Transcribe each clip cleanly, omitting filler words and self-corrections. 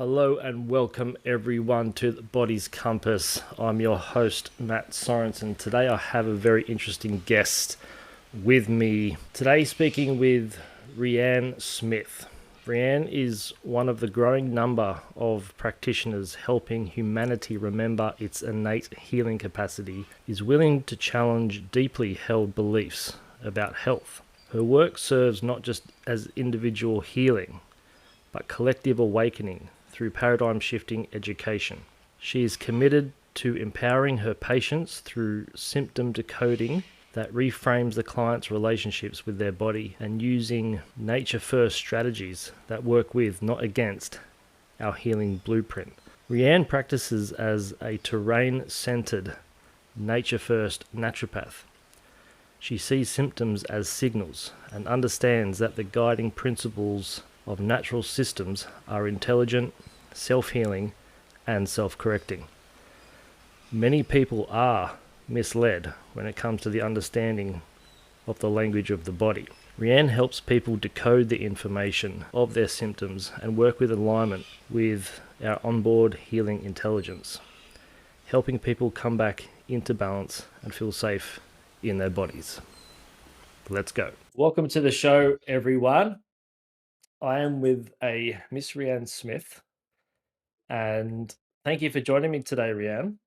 Hello and welcome everyone to the Body's Compass. I'm your host, Matt Sorensen. Today I have a very interesting guest with me. Today speaking with Rian Smith. Rian is one of the growing number of practitioners helping humanity remember its innate healing capacity, is willing to challenge deeply held beliefs about health. Her work serves not just as individual healing, but collective awakening through paradigm-shifting education. She is committed to empowering her patients through symptom decoding that reframes the client's relationships with their body and using nature-first strategies that work with, not against, our healing blueprint. Rian practices as a terrain-centered, nature-first naturopath. She sees symptoms as signals and understands that the guiding principles of natural systems are intelligent, self-healing, and self-correcting. Many people are misled when it comes to the understanding of the language of the body. Rian helps people decode the information of their symptoms and work with alignment with our onboard healing intelligence, helping people come back into balance and feel safe in their bodies. Let's go. Welcome to the show, everyone. I am with a Miss Rian Smith, and thank you for joining me today, Rian.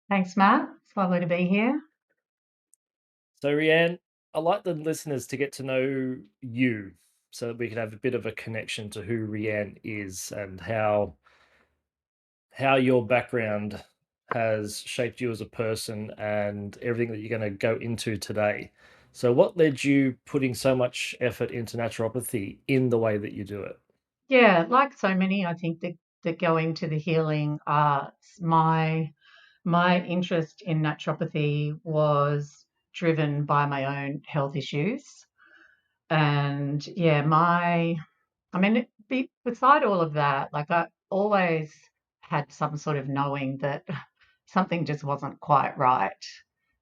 Thanks, Matt. It's lovely to be here. So, Rian, I'd like the listeners to get to know you so that we can have a bit of a connection to who Rian is and how your background has shaped you as a person and everything that you're going to go into today. So what led you putting so much effort into naturopathy in the way that you do it? Yeah, like so many, I think that go into the healing arts. My interest in naturopathy was driven by my own health issues. And yeah, beside all of that, like I always had some sort of knowing that something just wasn't quite right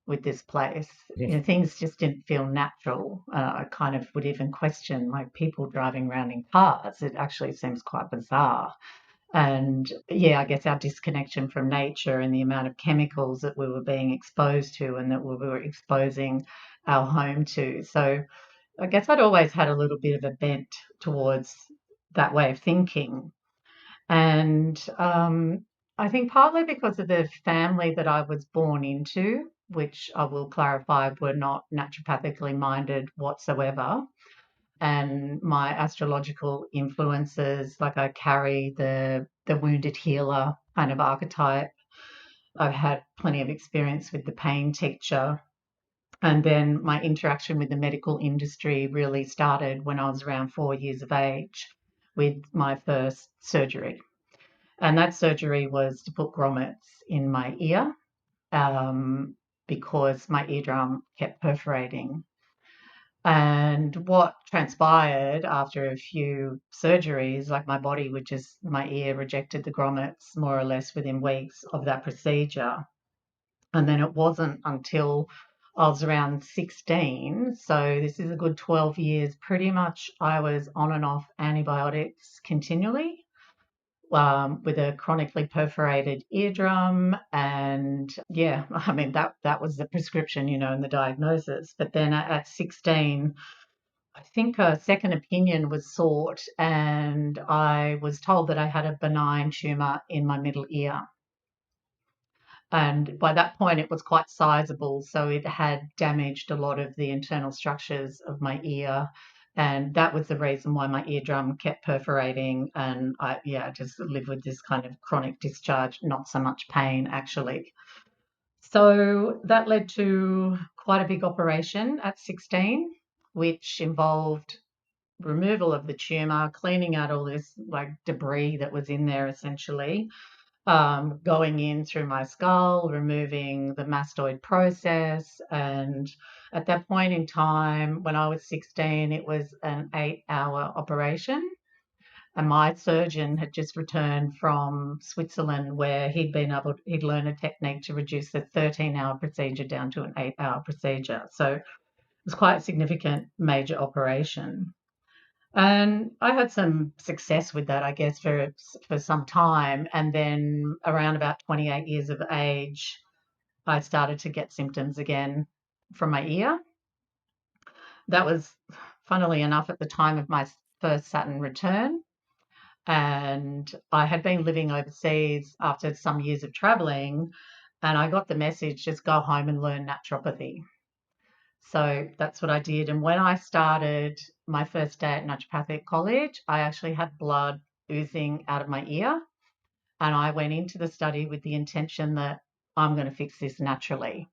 with this place. You know, things just didn't feel natural. I kind of would even question like people driving around in cars. It actually seems quite bizarre. And yeah, I guess our disconnection from nature and the amount of chemicals that we were being exposed to and that we were exposing our home to. So I guess I'd always had a little bit of a bent towards that way of thinking. And I think partly because of the family that I was born into, which I will clarify were not naturopathically minded whatsoever. And my astrological influences, like I carry the wounded healer kind of archetype. I've had plenty of experience with the pain teacher. And then my interaction with the medical industry really started when I was around 4 years of age with my first surgery. And that surgery was to put grommets in my ear because my eardrum kept perforating. And what transpired after a few surgeries, like my ear rejected the grommets more or less within weeks of that procedure. And then it wasn't until I was around 16, so this is a good 12 years, pretty much I was on and off antibiotics continually with a chronically perforated eardrum. And yeah, I mean, that was the prescription, and the diagnosis. But then at 16, I think a second opinion was sought, and I was told that I had a benign tumor in my middle ear. And by that point, it was quite sizable, so it had damaged a lot of the internal structures of my ear. And that was the reason why my eardrum kept perforating. And I just lived with this kind of chronic discharge, not so much pain, actually. So that led to quite a big operation at 16, which involved removal of the tumor, cleaning out all this like debris that was in there essentially, going in through my skull, removing the mastoid process. And at that point in time, when I was 16, it was an 8-hour operation. And my surgeon had just returned from Switzerland where he'd learned a technique to reduce the 13-hour procedure down to an 8-hour procedure. So it was quite a significant major operation. And I had some success with that, I guess, for some time. And then around about 28 years of age, I started to get symptoms again from my ear. That was, funnily enough, at the time of my first Saturn return. And I had been living overseas after some years of traveling, and I got the message, just go home and learn naturopathy. So that's what I did. And when I started my first day at Naturopathic College, I actually had blood oozing out of my ear. And I went into the study with the intention that I'm going to fix this naturally.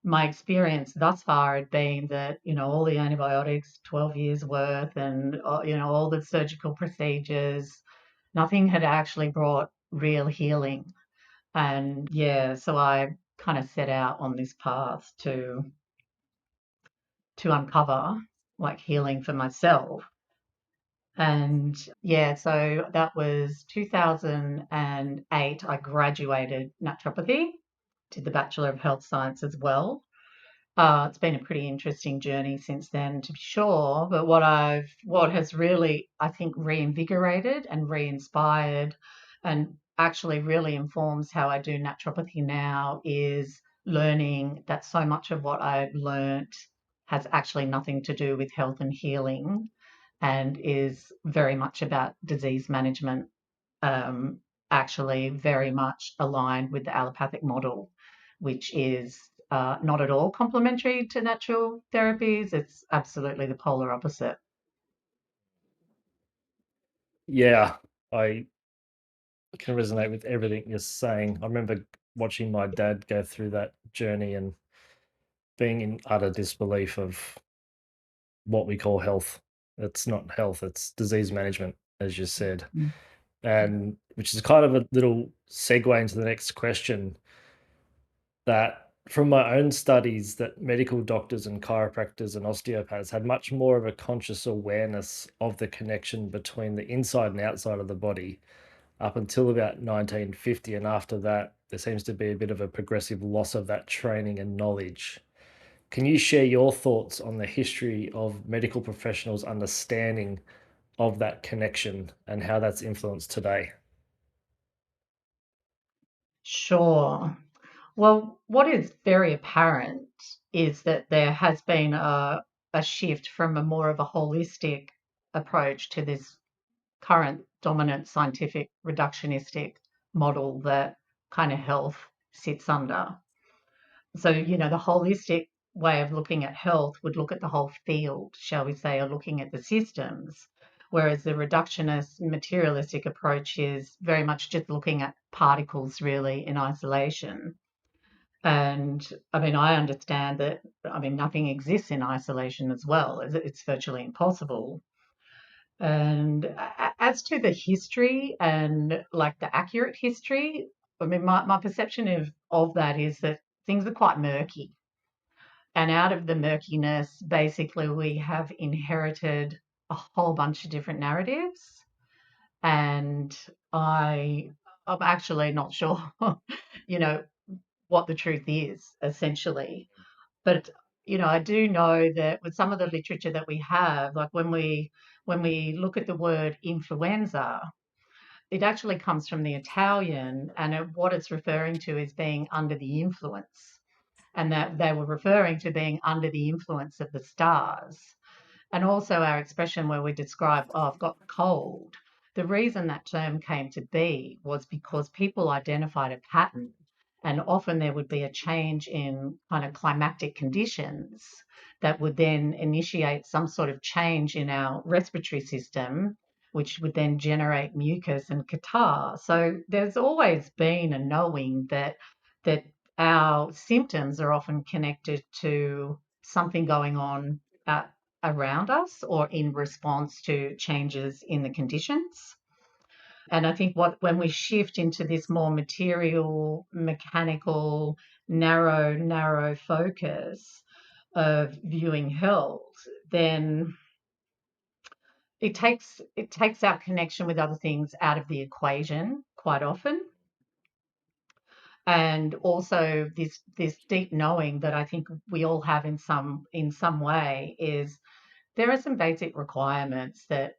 My experience thus far had been that, all the antibiotics, 12 years worth, and, all the surgical procedures, nothing had actually brought real healing. And yeah, so I kind of set out on this path to uncover like healing for myself. And yeah, so that was 2008. I graduated naturopathy, did the Bachelor of Health Science as well. It's been a pretty interesting journey since then, to be sure. But what has really, I think, reinvigorated and re-inspired, and actually really informs how I do naturopathy now, is learning that so much of what I've learnt has actually nothing to do with health and healing, and is very much about disease management. Um, Actually, very much aligned with the allopathic model, which is not at all complementary to natural therapies. It's absolutely the polar opposite. Yeah, I can resonate with everything you're saying. I remember watching my dad go through that journey and being in utter disbelief of what we call health. It's not health, it's disease management, as you said. Mm. And which is kind of a little segue into the next question, that from my own studies, that medical doctors and chiropractors and osteopaths had much more of a conscious awareness of the connection between the inside and outside of the body up until about 1950. And after that, there seems to be a bit of a progressive loss of that training and knowledge. Can you share your thoughts on the history of medical professionals' understanding of that connection and how that's influenced today? Sure. Well, what is very apparent is that there has been a shift from a more of a holistic approach to this current dominant scientific reductionistic model that kind of health sits under. So, the holistic way of looking at health would look at the whole field, shall we say, or looking at the systems. Whereas the reductionist materialistic approach is very much just looking at particles really in isolation. And I mean, I understand that, I mean, nothing exists in isolation as well. It's virtually impossible. And as to the history and like the accurate history, I mean, my perception of that is that things are quite murky. And out of the murkiness, basically, we have inherited a whole bunch of different narratives. And I'm actually not sure, you know, what the truth is, essentially. But I do know that with some of the literature that we have, like when we look at the word influenza, it actually comes from the Italian, and what it's referring to is being under the influence, and that they were referring to being under the influence of the stars. And also our expression where we describe, oh, I've got the cold. The reason that term came to be was because people identified a pattern, and often there would be a change in kind of climactic conditions that would then initiate some sort of change in our respiratory system, which would then generate mucus and catarrh. So there's always been a knowing that our symptoms are often connected to something going on around us or in response to changes in the conditions. And I think when we shift into this more material, mechanical, narrow focus of viewing health, then it takes our connection with other things out of the equation quite often. And also this deep knowing that I think we all have in some way is There are some basic requirements that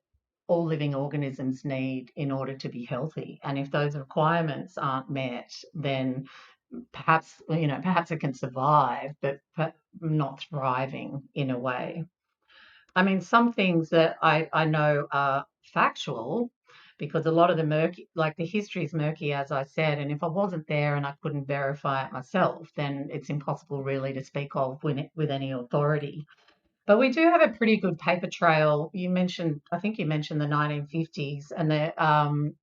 all living organisms need in order to be healthy. And if those requirements aren't met, then perhaps it can survive, but not thriving in a way. I mean, some things that I know are factual because a lot of the murky, like the history is murky, as I said, and if I wasn't there and I couldn't verify it myself, then it's impossible really to speak of with any authority. But we do have a pretty good paper trail. I think you mentioned the 1950s, and the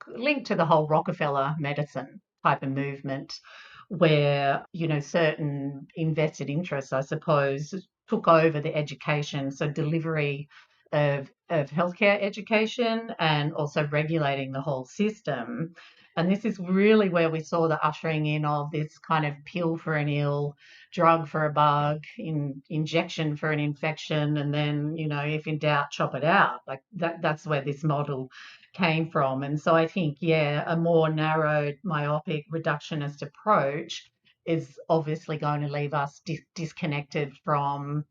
linked to the whole Rockefeller medicine type of movement, where certain invested interests, I suppose, took over the education, so delivery of healthcare education and also regulating the whole system. And this is really where we saw the ushering in of this kind of pill for an ill, drug for a bug, injection for an infection, and then, if in doubt, chop it out. Like that's where this model came from. And so I think, yeah, a more narrowed, myopic, reductionist approach is obviously going to leave us disconnected from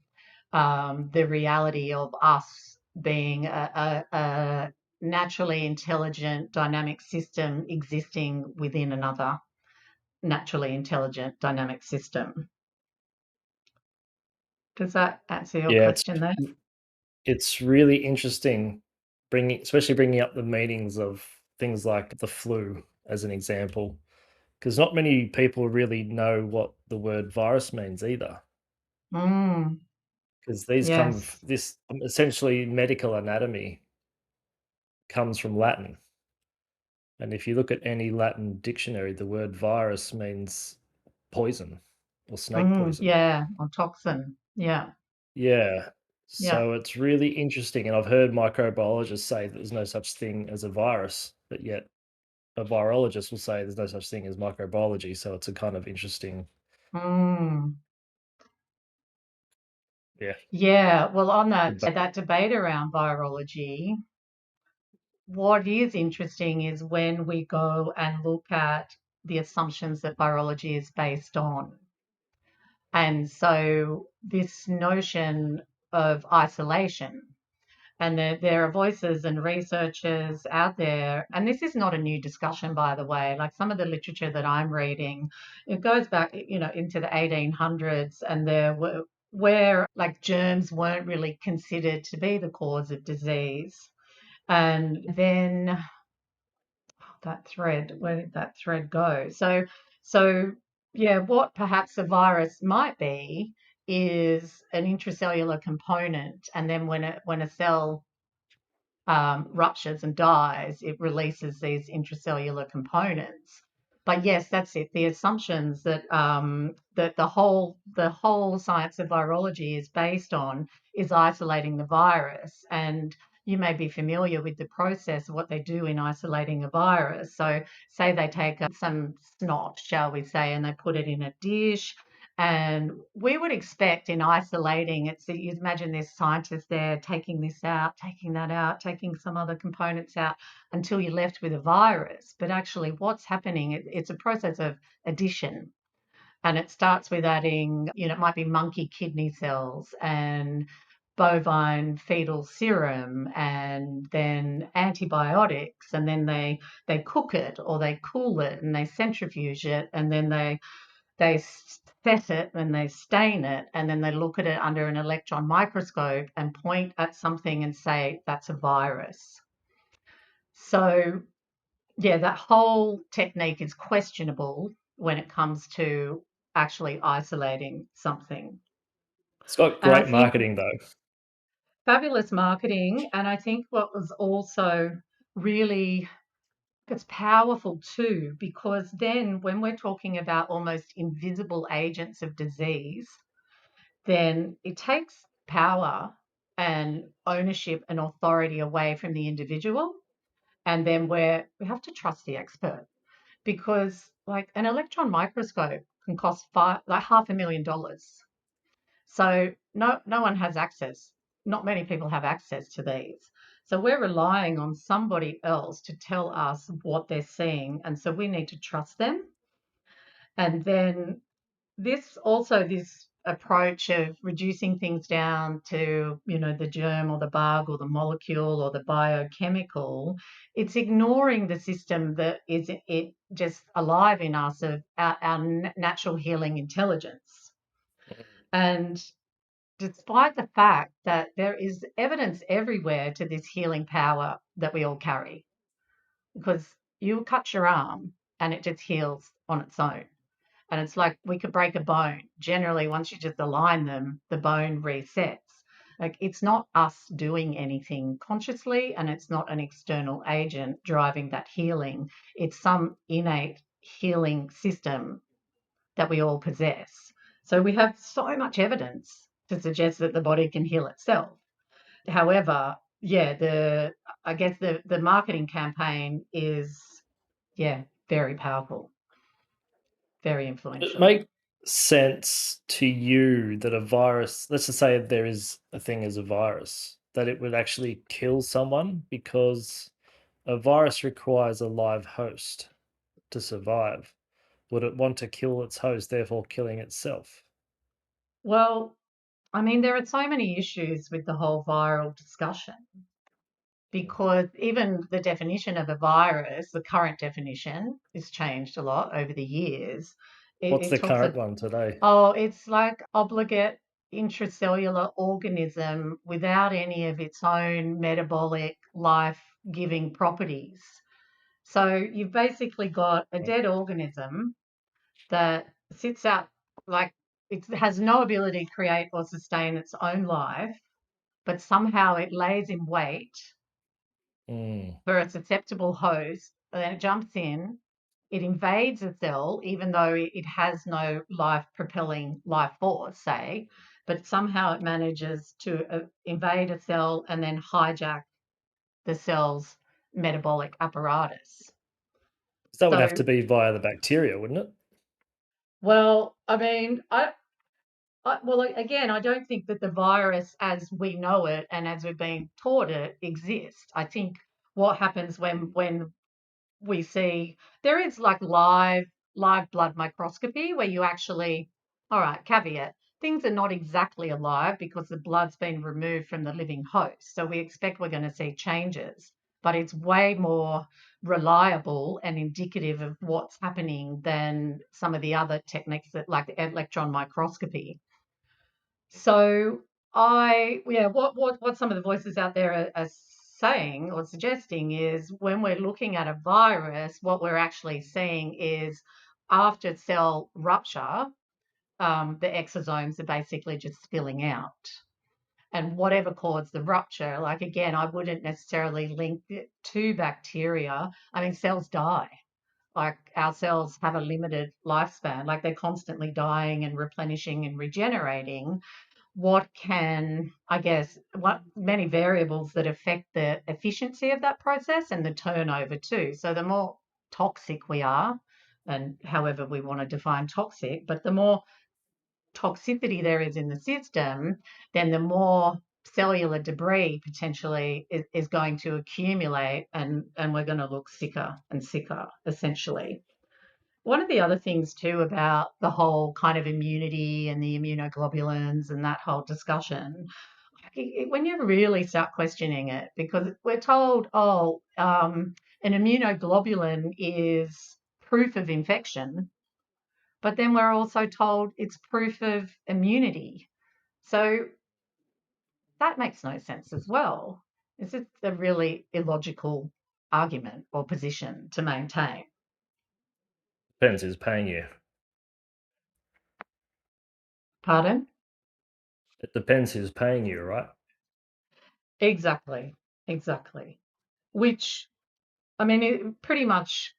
the reality of us being a naturally intelligent, dynamic system existing within another naturally intelligent, dynamic system. Does that answer your Yeah, question there? it's really interesting especially bringing up the meanings of things like the flu as an example, because not many people really know what the word virus means either. Mm, Because yes. this essentially medical anatomy comes from Latin. And if you look at any Latin dictionary, the word virus means poison or snake poison. Yeah. Or toxin. Yeah. Yeah. Yeah. So it's really interesting. And I've heard microbiologists say that there's no such thing as a virus, but yet a virologist will say there's no such thing as microbiology. So it's a kind of interesting, Mm. yeah, Yeah, well, on that debate. that debate around virology, what is interesting is when we go and look at the assumptions that virology is based on. And so this notion of isolation, and there are voices and researchers out there, and this is not a new discussion, by the way. Like some of the literature that I'm reading, it goes back, into the 1800s, and there were where like germs weren't really considered to be the cause of disease. And then where did that thread go? So yeah, what perhaps a virus might be is an intracellular component, and then when a cell ruptures and dies, it releases these intracellular components. But yes, that's it. The assumptions that the whole science of virology is based on is isolating the virus. And you may be familiar with the process of what they do in isolating a virus. So, say they take some snot, shall we say, and they put it in a dish, and we would expect in isolating, you'd imagine there's scientists there taking this out, taking that out, taking some other components out until you're left with a virus. But actually, what's happening, it's a process of addition. And it starts with adding, it might be monkey kidney cells and bovine fetal serum and then antibiotics. And then they cook it or they cool it and they centrifuge it and then they set it and they stain it and then they look at it under an electron microscope and point at something and say that's a virus. So yeah, that whole technique is questionable when it comes to actually isolating something. It's got And I great think marketing though. fabulous marketing, and I think what was also really, it's powerful too, because then when we're talking about almost invisible agents of disease, then it takes power and ownership and authority away from the individual. And then we have to trust the expert, because like an electron microscope can cost like $500,000. So no one has access. Not many people have access to these. So we're relying on somebody else to tell us what they're seeing. And so we need to trust them. And then this approach of reducing things down to, the germ or the bug or the molecule or the biochemical, it's ignoring the system that is it just alive in us of our natural healing intelligence. And despite the fact that there is evidence everywhere to this healing power that we all carry, because you cut your arm and it just heals on its own. And it's like we could break a bone. Generally, once you just align them, the bone resets. Like it's not us doing anything consciously, and it's not an external agent driving that healing. It's some innate healing system that we all possess. So we have so much evidence to suggest that the body can heal itself. However, yeah, I guess the marketing campaign is, yeah, very powerful, very It influential. make sense to you that a virus, let's just say there is a thing as a virus, that it would actually kill someone because a virus requires a live host to survive. Would it want to kill its host, therefore killing itself? Well, I mean, there are so many issues with the whole viral discussion because even the definition of a virus, the current definition, has changed a lot over the years. What's It the talks current of, one today? oh, it's like obligate intracellular organism without any of its own metabolic life giving properties. So you've basically got a dead organism that sits out, like it has no ability to create or sustain its own life, but somehow it lays in wait Mm. for a susceptible host, and then it jumps in, it invades a cell, even though it has no life propelling life force, say, but somehow it manages to invade a cell and then hijack the cell's metabolic apparatus. So that would have to So, be via the bacteria, wouldn't it? well, I mean, well, again, I don't think that the virus as we know it and as we're being taught it exists. I think what happens when we see there is like live blood microscopy where you actually, all right, caveat, things are not exactly alive because the blood's been removed from the living host. So we expect we're going to see changes, but it's way more reliable and indicative of what's happening than some of the other techniques that like electron microscopy. So yeah, what some of the voices out there are saying or suggesting is when we're looking at a virus, what we're actually seeing is after cell rupture, the exosomes are basically just spilling out. And whatever caused the rupture, like again, I wouldn't necessarily link it to bacteria. I mean, cells die. Like our cells have a limited lifespan, like they're constantly dying and replenishing and regenerating. What can, I guess, what many variables that affect the efficiency of that process and the turnover too. So the more toxic we are, and however we want to define toxic, but the more toxicity there is in the system, then the more cellular debris potentially is going to accumulate and we're going to look sicker and sicker essentially. One of the other things too about the whole kind of immunity and the immunoglobulins and that whole discussion, when you really start questioning it, because we're told, oh, an immunoglobulin is proof of infection, but then we're also told it's proof of immunity. So that makes no sense as well. It's just a really illogical argument or position to maintain. Depends who's paying you. Pardon? It depends who's paying you, right? Exactly, exactly. Which, I mean, it pretty much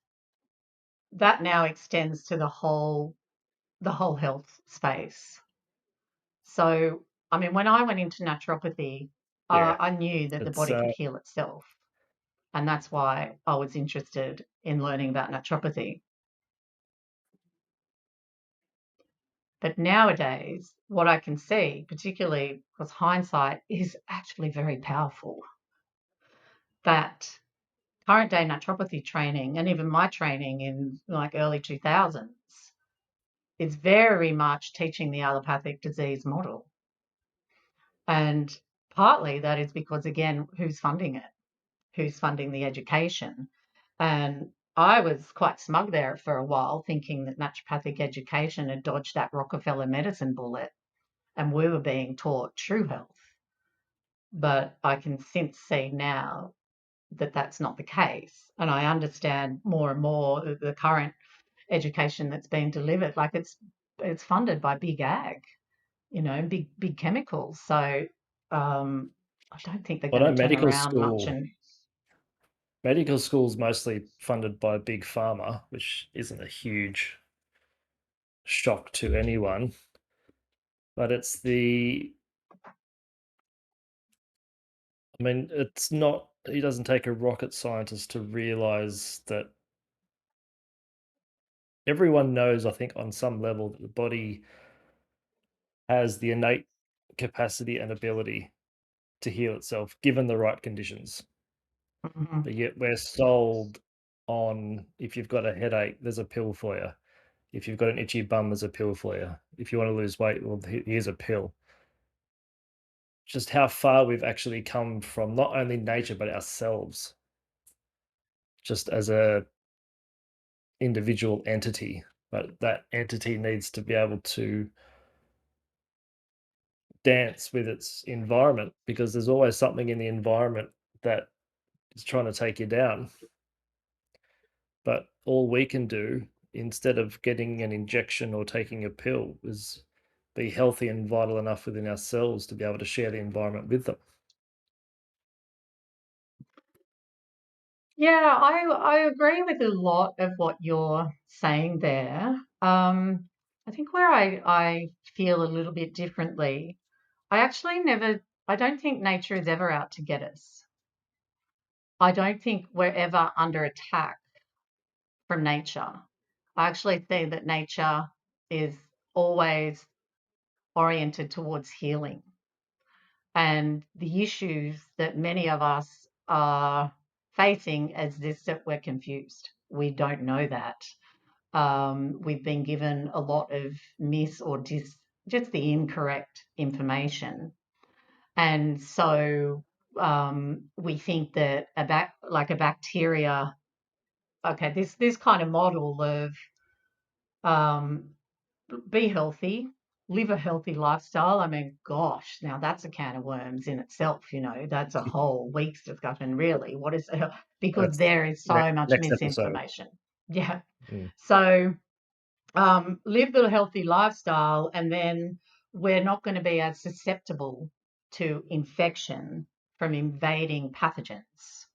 that now extends to the whole health space. So, I mean, when I went into naturopathy, Yeah. I knew that the It's body could heal itself, and that's why I was interested in learning about naturopathy. But nowadays, what I can see, particularly because hindsight is actually very powerful, that current day naturopathy training and even my training in like early 2000s, is very much teaching the allopathic disease model. And partly that is because, again, who's funding it? Who's funding the education? And I was quite smug there for a while, thinking that naturopathic education had dodged that Rockefeller medicine bullet and we were being taught true health. But I can since see now that that's not the case. And I understand more and more the current education that's being delivered. Like it's funded by big ag, big chemicals. So I don't think they're I going know to turn around much. And medical school's mostly funded by big pharma, which isn't a huge shock to anyone. But it's it's not, it doesn't take a rocket scientist to realize that everyone knows, I think, on some level, that the body has the innate capacity and ability to heal itself given the right conditions. mhm. But yet we're sold on, if you've got a headache, there's a pill for you. If you've got an itchy bum, there's a pill for you. If you want to lose weight, well, here's a pill. Just how far we've actually come from not only nature, but ourselves, just as a individual entity. But that entity needs to be able to dance with its environment, because there's always something in the environment that is trying to take you down. But all we can do, instead of getting an injection or taking a pill, is be healthy and vital enough within ourselves to be able to share the environment with them. Yeah, I agree with a lot of what you're saying there. I think where I feel a little bit differently, I don't think nature is ever out to get us. I don't think we're ever under attack from nature. I actually think that nature is always oriented towards healing. And the issues that many of us are facing is this: that we're confused. We don't know that. We've been given a lot of just the incorrect information. And so we think that like a bacteria, okay, this kind of model of um, be healthy, live a healthy lifestyle. I mean, gosh, now that's a can of worms in itself. That's a whole week's discussion, really. What is it? Because That's there is so much next episode. misinformation. Yeah. Mm. So live the healthy lifestyle, and then we're not going to be as susceptible to infection from invading pathogens.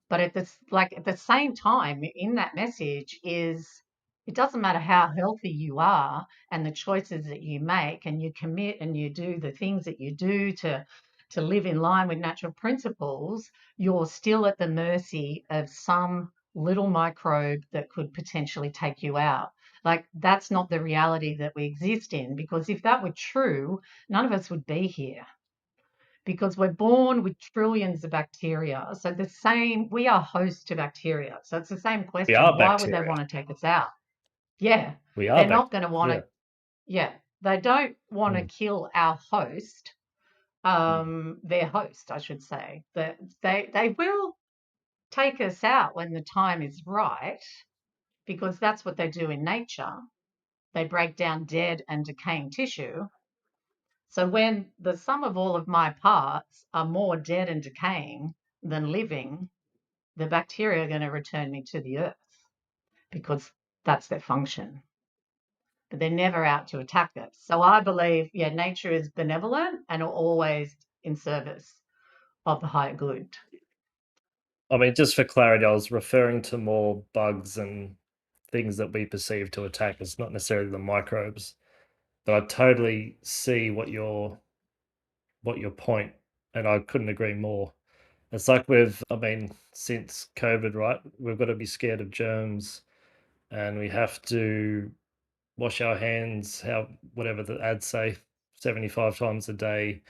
But at the same time, in that message is it doesn't matter how healthy you are and the choices that you make, and you commit and you do the things that you do to live in line with natural principles, you're still at the mercy of some little microbe that could potentially take you out. Like, that's not the reality that we exist in, because if that were true, none of us would be here, because we're born with trillions of bacteria. So we are host to bacteria. So it's the same We question. are Why would they bacteria. want to take us out? Yeah, We are they're not going to want bacteria. to, yeah, they don't want to Mm. kill our host, Mm. their host, I should say. That they will take us out when the time is right, because that's what they do in nature. They break down dead and decaying tissue. So when the sum of all of my parts are more dead and decaying than living, the bacteria are going to return me to the earth, because that's their function. But they're never out to attack us. So I believe, yeah, nature is benevolent and always in service of the higher good. I mean, just for clarity, I was referring to more bugs and things that we perceive to attack us, not necessarily the microbes. But I totally see what your point, and I couldn't agree more. It's like since COVID, right? We've got to be scared of germs, and we have to wash our hands, whatever the ads say, 75 times a day.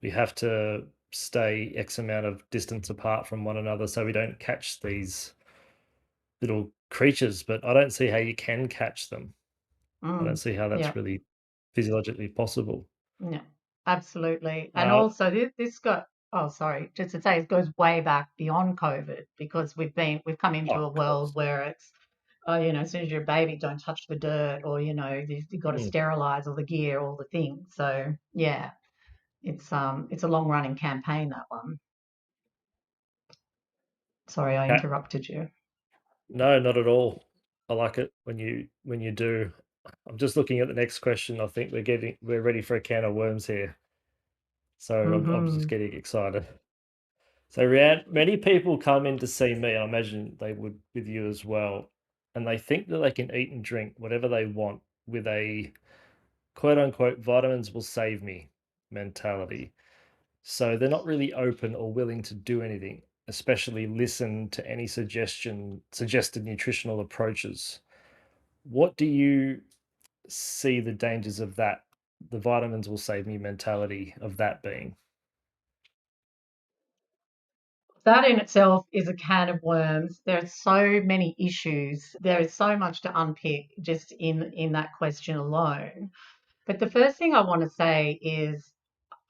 We have to stay X amount of distance apart from one another so we don't catch these little creatures. But I don't see how you can catch them. I don't Mm. see how Yeah. that's really physiologically possible. Yeah. Absolutely. And Uh, also this got, oh, sorry, just to say it goes way back beyond COVID because we've come oh, into a of world course. where it's, oh, as soon as you're a baby, don't touch the dirt, or you've got to Mm. sterilize all the gear, all the things. So yeah, it's a long running campaign, that one. Sorry, I Yeah, interrupted you. no, not at all. I like it when you do. I'm just looking at the next question. I think we're ready for a can of worms here. So I'm just Hmm. getting excited. So Rianne, many people come in to see me, and I imagine they would with you as well, and they think that they can eat and drink whatever they want with a quote unquote vitamins will save me mentality. So they're not really open or willing to do anything, especially listen to any suggested nutritional approaches. What do you see the dangers of that? The vitamins will save me mentality of that being. That in itself is a can of worms. There are so many issues. There is so much to unpick just in that question alone. But the first thing I want to say is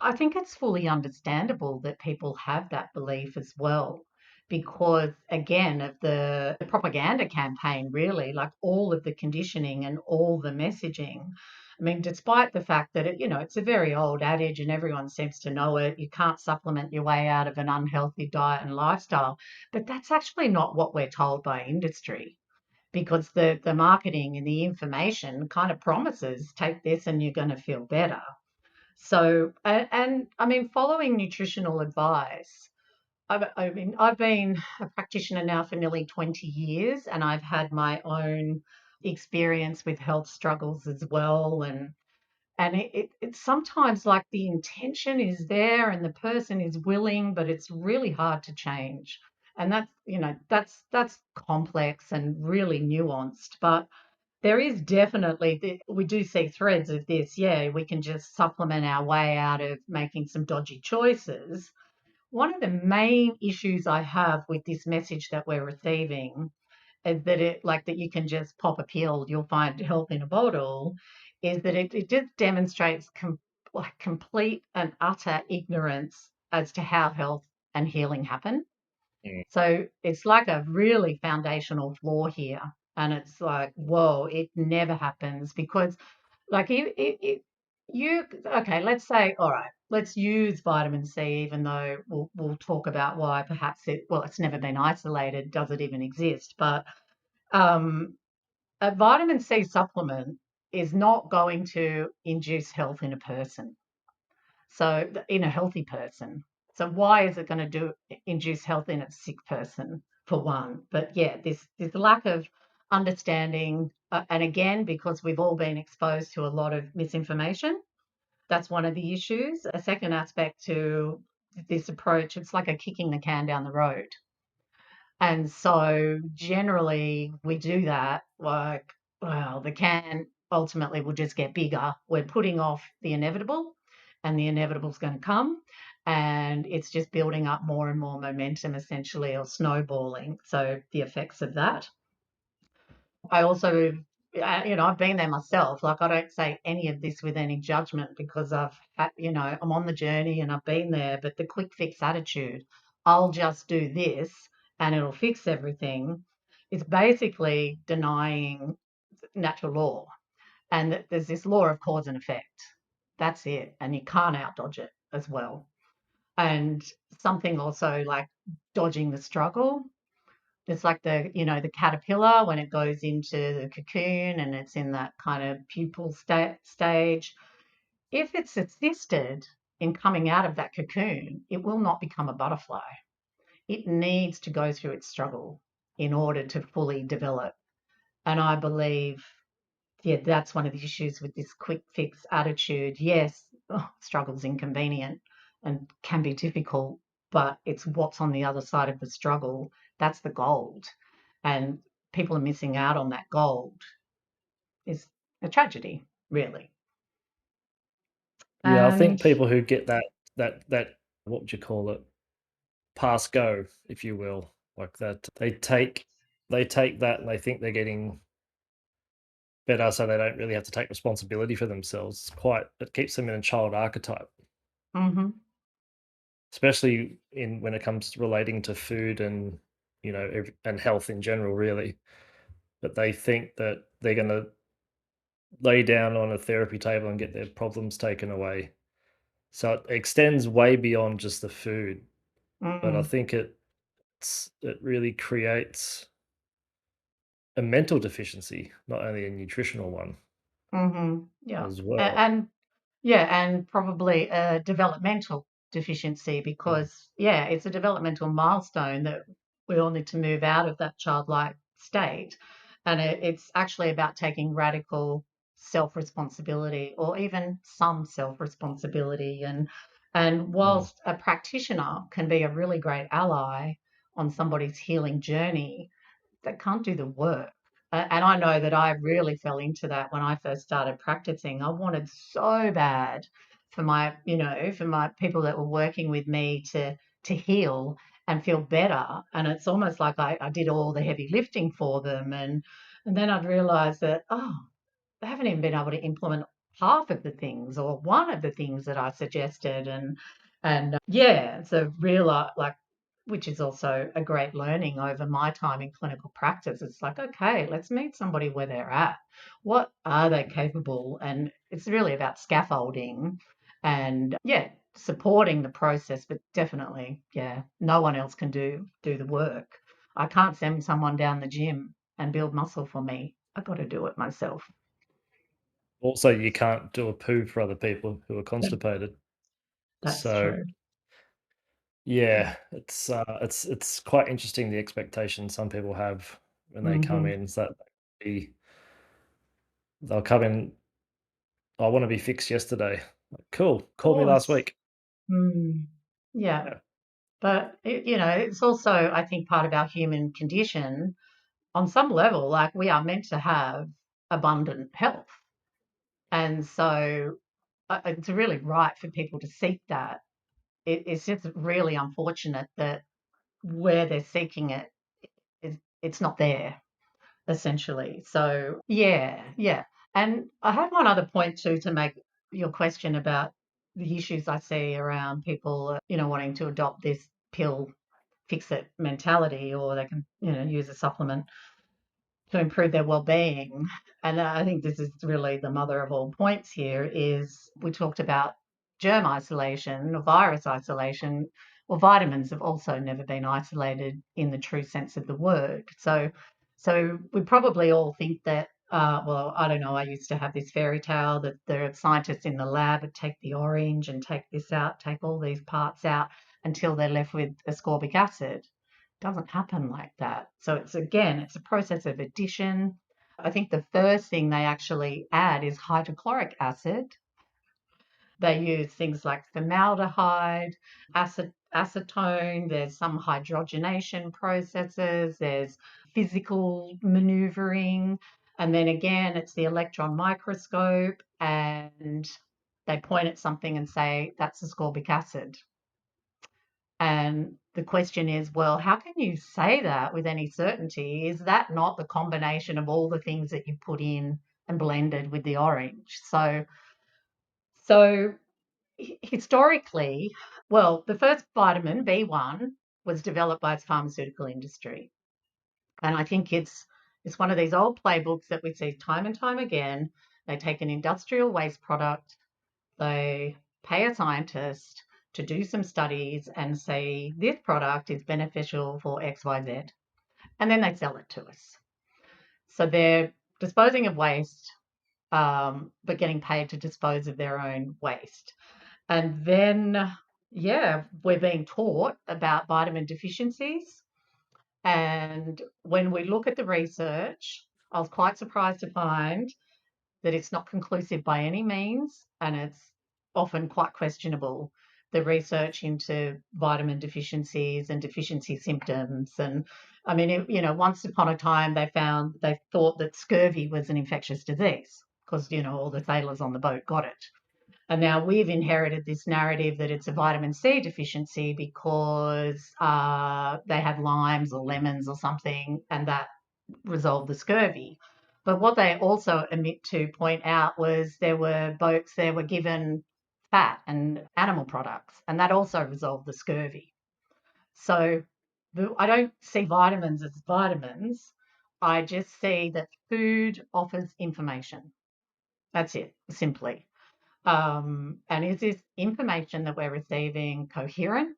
I think it's fully understandable that people have that belief as well, because again, of the propaganda campaign, really, like all of the conditioning and all the messaging. I mean, despite the fact that it's a very old adage and everyone seems to know it, you can't supplement your way out of an unhealthy diet and lifestyle. But that's actually not what we're told by industry, because the marketing and the information kind of promises take this and you're going to feel better. So, and I mean, following nutritional advice, I've been a practitioner now for nearly 20 years, and I've had my own experience with health struggles as well. And it's sometimes like the intention is there and the person is willing, but it's really hard to change. And that's complex and really nuanced. But there is definitely, we do see threads of this. Yeah, we can just supplement our way out of making some dodgy choices. One of the main issues I have with this message that we're receiving is that that you can just pop a pill, you'll find health in a bottle, is that it just demonstrates like complete and utter ignorance as to how health and healing happen. Mm. So it's like a really foundational flaw here. And it's like, whoa, it never happens because, like, okay, let's say, all right, let's use vitamin C, even though we'll talk about why perhaps it's never been isolated. Does it even exist? But um, a vitamin C supplement is not going to induce health in a person. So in a healthy person. So why is it going to induce health in a sick person for one? But yeah, this lack of understanding, and again, because we've all been exposed to a lot of misinformation, that's one of the issues. A second aspect to this approach, it's like a kicking the can down the road. And so generally we do that like, well, the can ultimately will just get bigger. We're putting off the inevitable, and the inevitable is going to come. And it's just building up more and more momentum, essentially, or snowballing. So the effects of that. I also, I've been there myself. Like, I don't say any of this with any judgment because I'm on the journey and I've been there. But the quick fix attitude, I'll just do this and it'll fix everything, is basically denying natural law. And that there's this law of cause and effect. That's it. And you can't out dodge it as well. And something also like dodging the struggle, it's like the caterpillar when it goes into the cocoon and it's in that kind of pupal stage. If it's assisted in coming out of that cocoon, it will not become a butterfly. It needs to go through its struggle in order to fully develop. And I believe, yeah, that's one of the issues with this quick fix attitude. Yes, struggle's inconvenient and can be difficult, but it's what's on the other side of the struggle. That's the gold. And people are missing out on that gold is a tragedy, really. Yeah, I think And people who get that what would you call it? Pass go, if you will, like that. They take that and they think they're getting better so they don't really have to take responsibility for themselves. It keeps them in a child archetype, Mm-hmm. especially in when it comes to relating to food and and health in general, really. But they think that they're going to lay down on a therapy table and get their problems taken away. So it extends way beyond just the food, but I Mm, think it really creates a mental deficiency, not only a nutritional one mm-hmm. Yeah. as well. And yeah, and probably a developmental deficiency Mm, because, yeah, it's a developmental milestone that we all need to move out of that childlike state. And it's actually about taking radical self-responsibility or even some self-responsibility. And mm. whilst a practitioner can be a really great ally on somebody's healing journey, that can't do the work. And I know that I really fell into that when I first started practicing. I wanted so bad for my people that were working with me to heal and feel better. And it's almost like I did all the heavy lifting for them. And then I'd realize that, oh, they haven't even been able to implement half of the things or one of the things that I suggested. And yeah, it's a real like, which is also a great learning over my time in clinical practice. It's like, okay, let's meet somebody where they're at. What are they capable? And it's really about scaffolding and yeah, supporting the process, but definitely, yeah, no one else can do the work. I can't send someone down the gym and build muscle for me. I've got to do it myself. Also, you can't do a poo for other people who are That, constipated. that's So true. yeah, it's quite interesting the expectations some people have when they come Hmm. in. Is that they'll come in, I want to be fixed yesterday. Like, cool, Of call me last course. week. Mm. Yeah. Yeah. But, it's also, I think, part of our human condition on some level. Like we are meant to have abundant health. And so it's really right for people to seek that. It's just really unfortunate that where they're seeking it, it's not there, essentially. So, yeah, yeah. And I had one other point too to make your question about the issues I see around people, wanting to adopt this pill fix it mentality, or they can, use a supplement to improve their well-being. And I think this is really the mother of all points here is we talked about germ isolation or virus isolation. Well, vitamins have also never been isolated in the true sense of the word. So we probably all think that, well, I don't know, I used to have this fairy tale that the scientists in the lab would take the orange and take this out, take all these parts out until they're left with ascorbic acid. Doesn't happen like that. So it's a process of addition. I think the first thing they actually add is hydrochloric acid. They use things like formaldehyde, acetone, there's some hydrogenation processes, there's physical maneuvering, and then again, it's the electron microscope, and they point at something and say, that's ascorbic acid. And the question is, well, how can you say that with any certainty? Is that not the combination of all the things that you put in and blended with the orange? So historically, well, the first vitamin, B1, was developed by the pharmaceutical industry. And I think it's one of these old playbooks that we see time and time again. They take an industrial waste product, they pay a scientist to do some studies and say this product is beneficial for XYZ, and then they sell it to us. So they're disposing of waste, but getting paid to dispose of their own waste. And then, yeah, we're being taught about vitamin deficiencies. And when we look at the research, I was quite surprised to find that it's not conclusive by any means, and it's often quite questionable. The research into vitamin deficiencies and deficiency symptoms, and I mean, once upon a time they thought that scurvy was an infectious disease because all the sailors on the boat got it, and now we've inherited this narrative that it's a vitamin C deficiency because they had limes or lemons or something, and that resolved the scurvy. But what they also omit to point out was there were boats there were given fat and animal products, and that also resolved the scurvy. So I don't see vitamins as vitamins. I just see that food offers information. That's it, simply. And is this information that we're receiving coherent?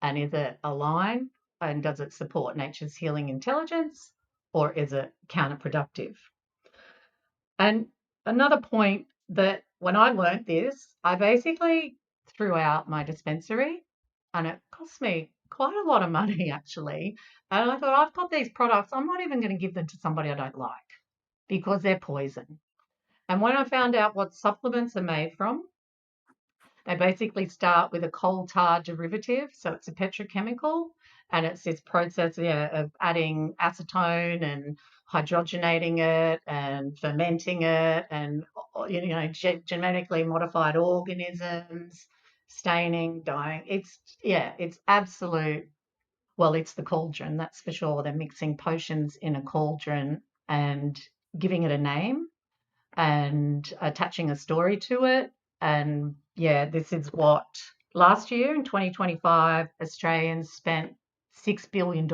And is it aligned? And does it support nature's healing intelligence? Or is it counterproductive? And another point that when I learnt this, I basically threw out my dispensary and it cost me quite a lot of money actually. And I thought, I've got these products, I'm not even going to give them to somebody I don't like because they're poison. And when I found out what supplements are made from, they basically start with a coal tar derivative, so it's a petrochemical, and it's this process of adding acetone and hydrogenating it and fermenting it, and genetically modified organisms, staining, dyeing. It's absolute. Well, it's the cauldron, that's for sure. They're mixing potions in a cauldron and giving it a name and attaching a story to it. And yeah, this is what last year in 2025, Australians spent $6 billion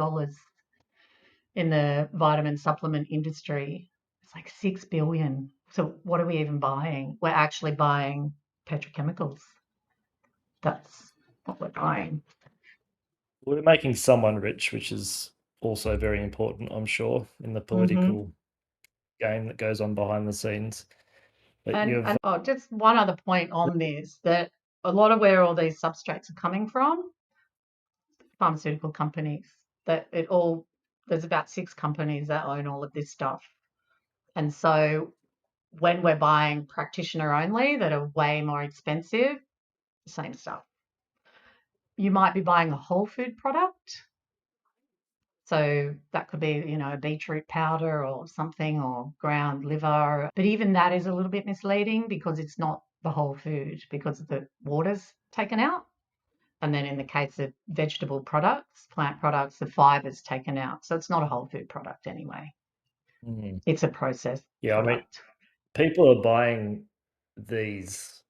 in the vitamin supplement industry. It's like 6 billion. So what are we even buying? We're actually buying petrochemicals. That's what we're buying. We're making someone rich, which is also very important, I'm sure, in the Mm-hmm. political game that goes on behind the scenes. But And oh, just one other point on this, that a lot of where all these substrates are coming from, pharmaceutical companies, that it all, there's about 6 companies that own all of this stuff. And so when we're buying practitioner only that are way more expensive, same stuff. You might be buying a whole food product. So that could be, a beetroot powder or something, or ground liver. But even that is a little bit misleading because it's not the whole food because the water's taken out. And then in the case of vegetable products, plant products, the fiber's taken out. So it's not a whole food product anyway. Mm. It's a processed Yeah, I mean, product. people are buying these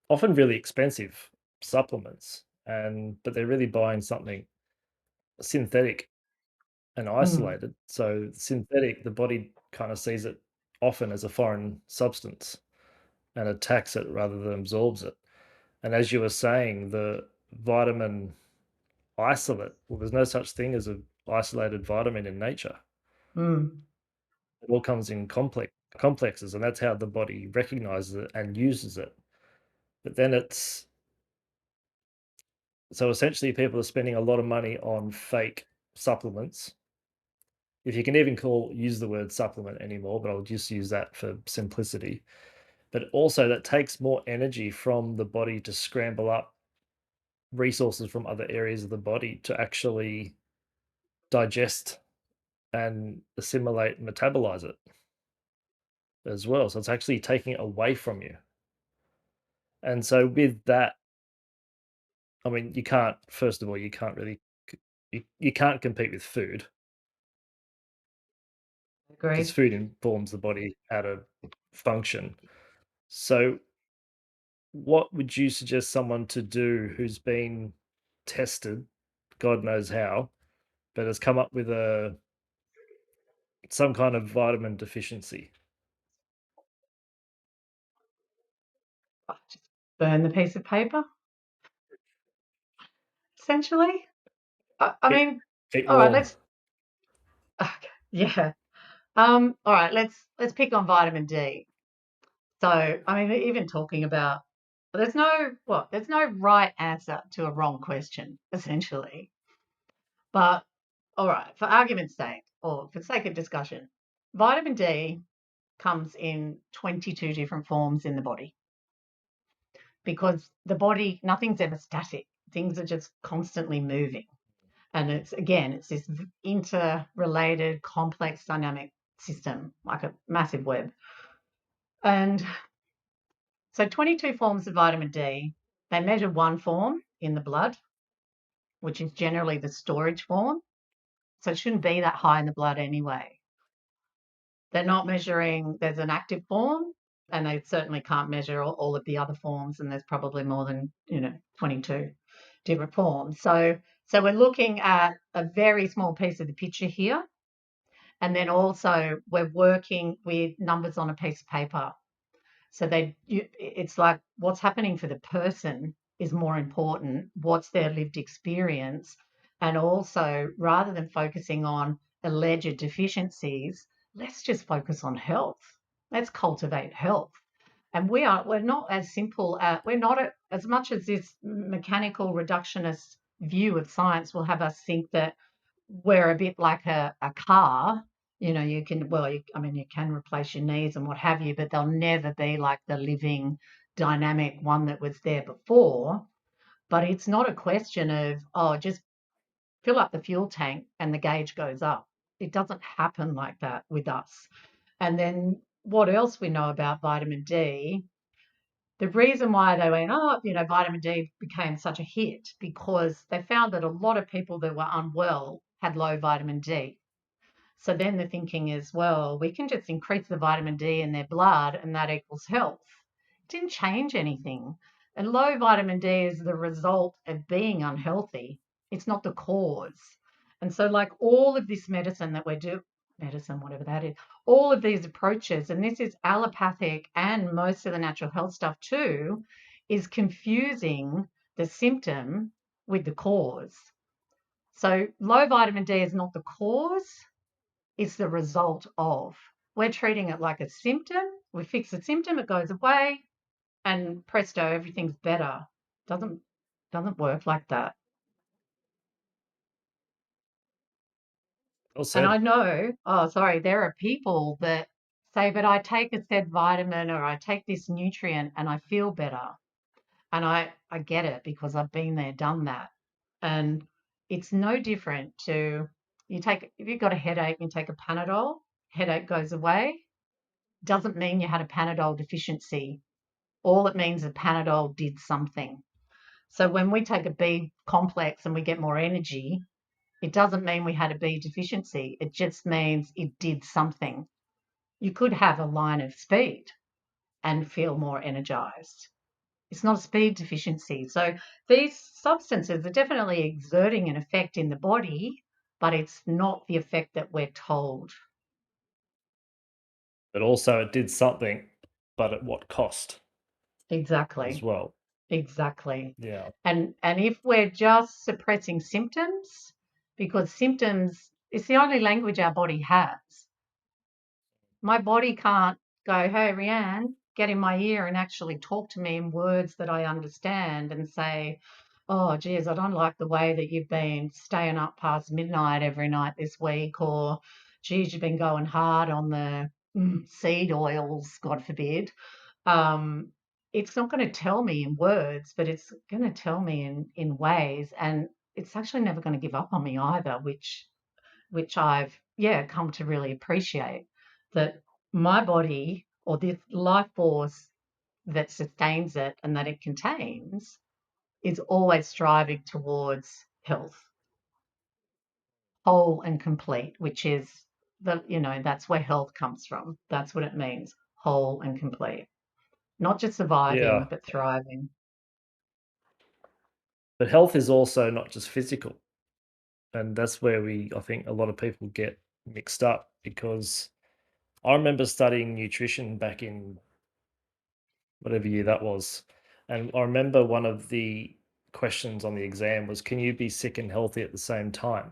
often really expensive supplements, but they're really buying something synthetic and Mm, isolated. So synthetic, the body kind of sees it often as a foreign substance and attacks it rather than absorbs it. And as you were saying, the vitamin isolate, well, there's no such thing as an isolated vitamin in nature. mm, It all comes in complexes, and that's how the body recognizes it and uses it. But then it's so essentially people are spending a lot of money on fake supplements. If you can even use the word supplement anymore, but I'll just use that for simplicity. But also that takes more energy from the body to scramble up resources from other areas of the body to actually digest and assimilate and metabolize it as well. So it's actually taking it away from you. And so with that, I mean, you can't, first of all, you can't really, you can't compete with food because agree. food informs the body how to function. So what would you suggest someone to do who's been tested, God knows how, but has come up with some kind of vitamin deficiency? Oh, just burn the piece of paper, essentially. I Eat, mean, eat all right, more. let's, okay, yeah. All right, let's pick on vitamin D. So, I mean, even talking about, there's no right answer to a wrong question, essentially. But all right, for argument's sake, or for the sake of discussion, vitamin D comes in 22 different forms in the body because the body, nothing's ever static. Things are just constantly moving. And it's this interrelated, complex, dynamic system, like a massive web. And so 22 forms of vitamin D, they measure one form in the blood, which is generally the storage form. So it shouldn't be that high in the blood anyway. They're not measuring, there's an active form, and they certainly can't measure all of the other forms, and there's probably more than 22 different forms. So we're looking at a very small piece of the picture here, and then also we're working with numbers on a piece of paper. So it's like what's happening for the person is more important. What's their lived experience? And also, rather than focusing on alleged deficiencies, let's just focus on health. Let's cultivate health. And we're not as simple we're not as much as this mechanical reductionist view of science will have us think that we're a bit like a car. You can, well, I mean, you can replace your knees and what have you, but they'll never be like the living, dynamic one that was there before. But it's not a question of, oh, just fill up the fuel tank and the gauge goes up. It doesn't happen like that with us. And then what else we know about vitamin D? The reason why they went up, vitamin D became such a hit because they found that a lot of people that were unwell had low vitamin D. So then the thinking is, well, we can just increase the vitamin D in their blood and that equals health. It didn't change anything. And low vitamin D is the result of being unhealthy. It's not the cause. And so, like all of this medicine that we do, medicine, whatever that is, all of these approaches, and this is allopathic and most of the natural health stuff too, is confusing the symptom with the cause. So low vitamin D is not the cause, it's the result of. We're treating it like a symptom. We fix the symptom, it goes away, and presto, everything's better. Doesn't work like that. Well And I said. know, oh, sorry, there are people that say, but I take a said vitamin or I take this nutrient and I feel better. And I get it because I've been there, done that. And it's no different to if you've got a headache, you take a Panadol, headache goes away. Doesn't mean you had a Panadol deficiency. All it means is Panadol did something. So when we take a B complex and we get more energy, it doesn't mean we had a B deficiency. It just means it did something. You could have a line of speed and feel more energized. It's not a speed deficiency. So these substances are definitely exerting an effect in the body, but it's not the effect that we're told. But also it did something, but at what cost as Exactly. well. Exactly. Yeah. And if we're just suppressing symptoms, because symptoms is the only language our body has. My body can't go, hey, Rianne, get in my ear and actually talk to me in words that I understand and say, oh, geez, I don't like the way that you've been staying up past midnight every night this week, or geez, you've been going hard on the seed oils, God forbid. Um, it's not going to tell me in words, but it's going to tell me in ways, and it's actually never going to give up on me either, which I've come to really appreciate that my body or this life force that sustains it and that it contains is always striving towards health, whole and complete, which is that's where health comes from. That's what it means, whole and complete. Not just surviving, Yeah. but thriving. But health is also not just physical. And that's where I think a lot of people get mixed up, because I remember studying nutrition back in whatever year that was. And I remember one of the questions on the exam was, can you be sick and healthy at the same time?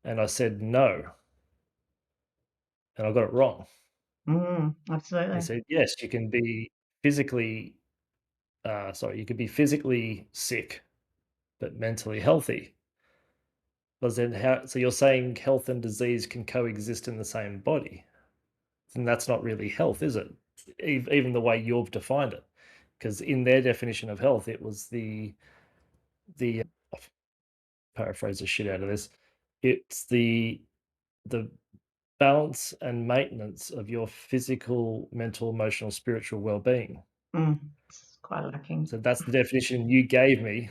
And I said no. And I got it wrong. He Absolutely. said, yes, you can be physically, you could be physically sick, but mentally healthy. But then so you're saying health and disease can coexist in the same body? And that's not really health, is it? Even the way you've defined it, because in their definition of health, it was the I'll paraphrase the shit out of this. It's the balance and maintenance of your physical, mental, emotional, spiritual well-being. It's quite lacking. So that's the definition you gave me,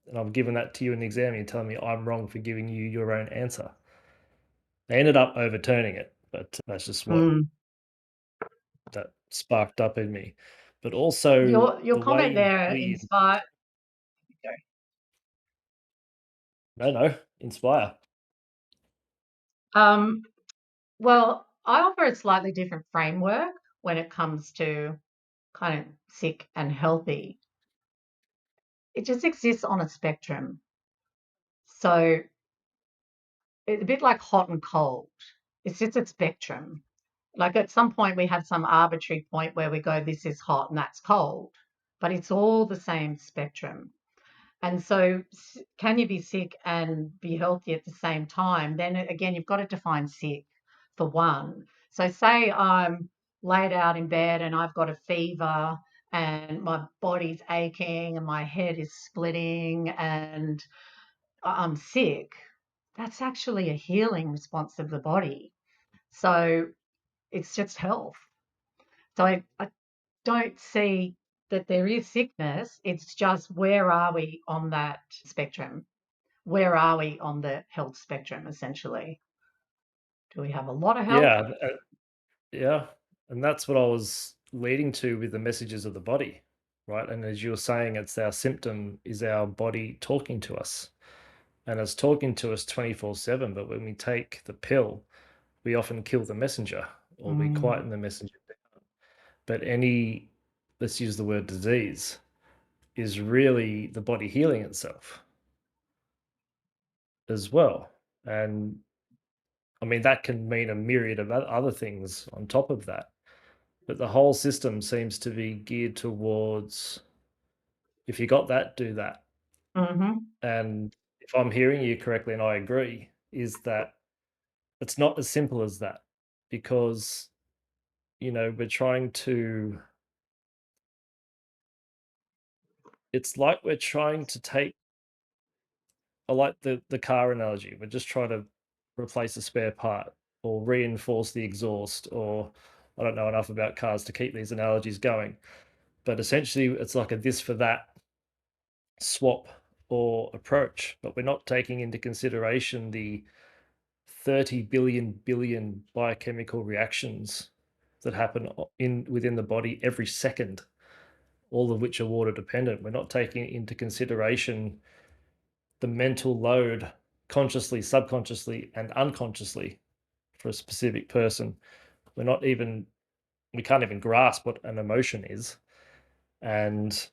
and I've given that to you in the exam. And you're telling me I'm wrong for giving you your own answer. They ended up overturning it, but that's just what Mm. that sparked up in me. But also Your the comment way there we inspired. no, inspire. Um, well, I offer a slightly different framework when it comes to kind of sick and healthy. It just exists on a spectrum. So it's a bit like hot and cold. It's just a spectrum. Like at some point, we have some arbitrary point where we go, this is hot and that's cold, but it's all the same spectrum. And so, can you be sick and be healthy at the same time? Then again, you've got to define sick for one. So, say I'm laid out in bed and I've got a fever and my body's aching and my head is splitting and I'm sick. That's actually a healing response of the body. So, it's just health. So, I don't see that there is sickness. It's just where are we on that spectrum? Where are we on the health spectrum, essentially? Do we have a lot of health? Yeah, yeah, and that's what I was leading to with the messages of the body, right? And as you were saying, it's our symptom is our body talking to us, and it's talking to us 24/7. But when we take the pill, we often kill the messenger or we Mm, quieten the messenger. But let's use the word disease, is really the body healing itself as well. And I mean, that can mean a myriad of other things on top of that. But the whole system seems to be geared towards if you got that, do that. hmm And if I'm hearing you correctly, and I agree, is that it's not as simple as that because, we're trying to, it's like we're trying to take, I like the car analogy. We're just trying to replace a spare part or reinforce the exhaust, or I don't know enough about cars to keep these analogies going. But essentially, it's like a this for that swap or approach, but we're not taking into consideration the 30 billion biochemical reactions that happen in within the body every second, all of which are water dependent. We're not taking into consideration the mental load consciously, subconsciously, and unconsciously for a specific person. We're not even we can't even grasp what an emotion is. And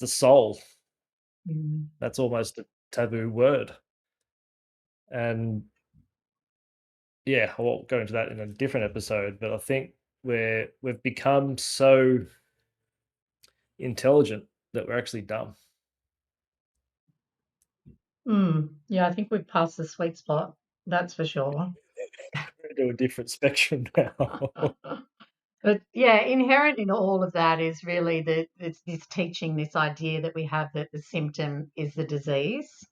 the soul, mm, that's almost a taboo word. And yeah, I won't go into that in a different episode, but I think we've become so intelligent that we're actually dumb. Yeah, I think we've passed the sweet spot. That's for sure. We're into a different spectrum now. But yeah, inherent in all of that is really that it's this teaching, this idea that we have that the symptom is the disease.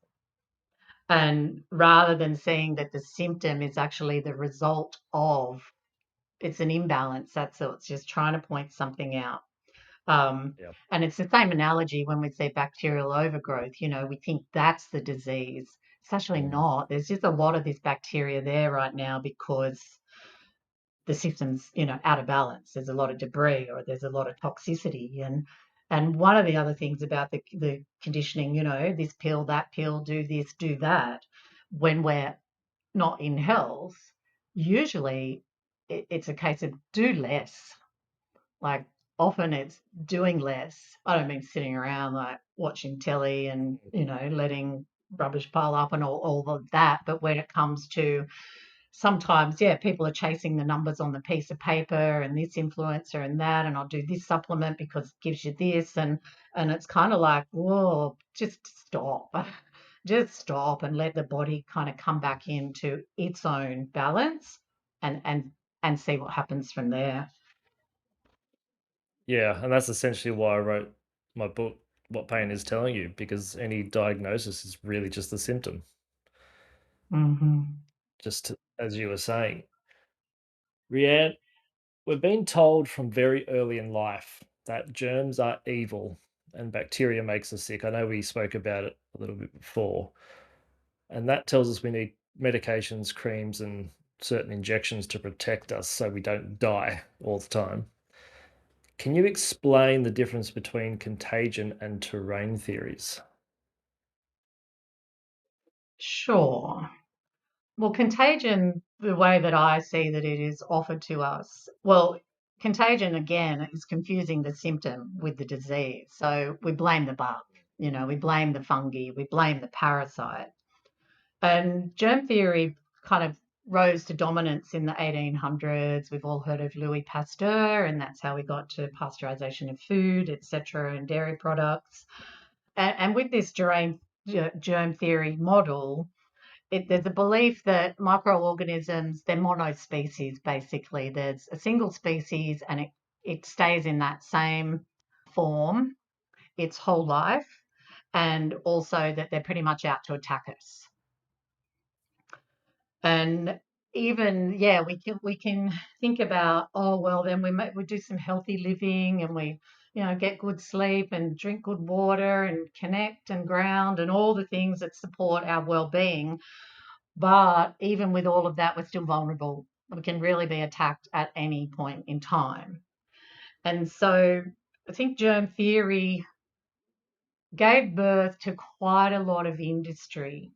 And rather than seeing that the symptom is actually the result of, it's an imbalance. That's all. It's just trying to point something out. Um, Yeah. and it's the same analogy when we say bacterial overgrowth. We think that's the disease. It's actually Mm. not. There's just a lot of this bacteria there right now because the system's out of balance. There's a lot of debris or there's a lot of toxicity. And one of the other things about the conditioning, this pill, that pill, do this, do that, when we're not in health, usually it's a case of do less. Like often it's doing less. I don't mean sitting around like watching telly and, letting rubbish pile up and all of that. But when it comes to sometimes, yeah, people are chasing the numbers on the piece of paper and this influencer and that, and I'll do this supplement because it gives you this. And it's kind of like, whoa, just stop. Just stop and let the body kind of come back into its own balance and see what happens from there. Yeah, and that's essentially why I wrote my book, What Pain is Telling You, because any diagnosis is really just a symptom, Hmm. as you were saying. Rianne, we've been told from very early in life that germs are evil and bacteria makes us sick. I know we spoke about it a little bit before, and that tells us we need medications, creams, and certain injections to protect us so we don't die all the time. Can you explain the difference between contagion and terrain theories? Sure. Well, contagion, the way that I see that it is offered to us, well, contagion again is confusing the symptom with the disease. So we blame the bug, we blame the fungi, we blame the parasite. And germ theory kind of rose to dominance in the 1800s. We've all heard of Louis Pasteur, and that's how we got to pasteurization of food, etc., and dairy products. And with this germ theory model, there's a belief that microorganisms, they're monospecies basically. There's a single species and it stays in that same form its whole life, and also that they're pretty much out to attack us. And even, yeah, we can think about, oh well, then we do some healthy living, and we get good sleep and drink good water and connect and ground and all the things that support our well-being. But even with all of that, we're still vulnerable. We can really be attacked at any point in time. And so I think germ theory gave birth to quite a lot of industry.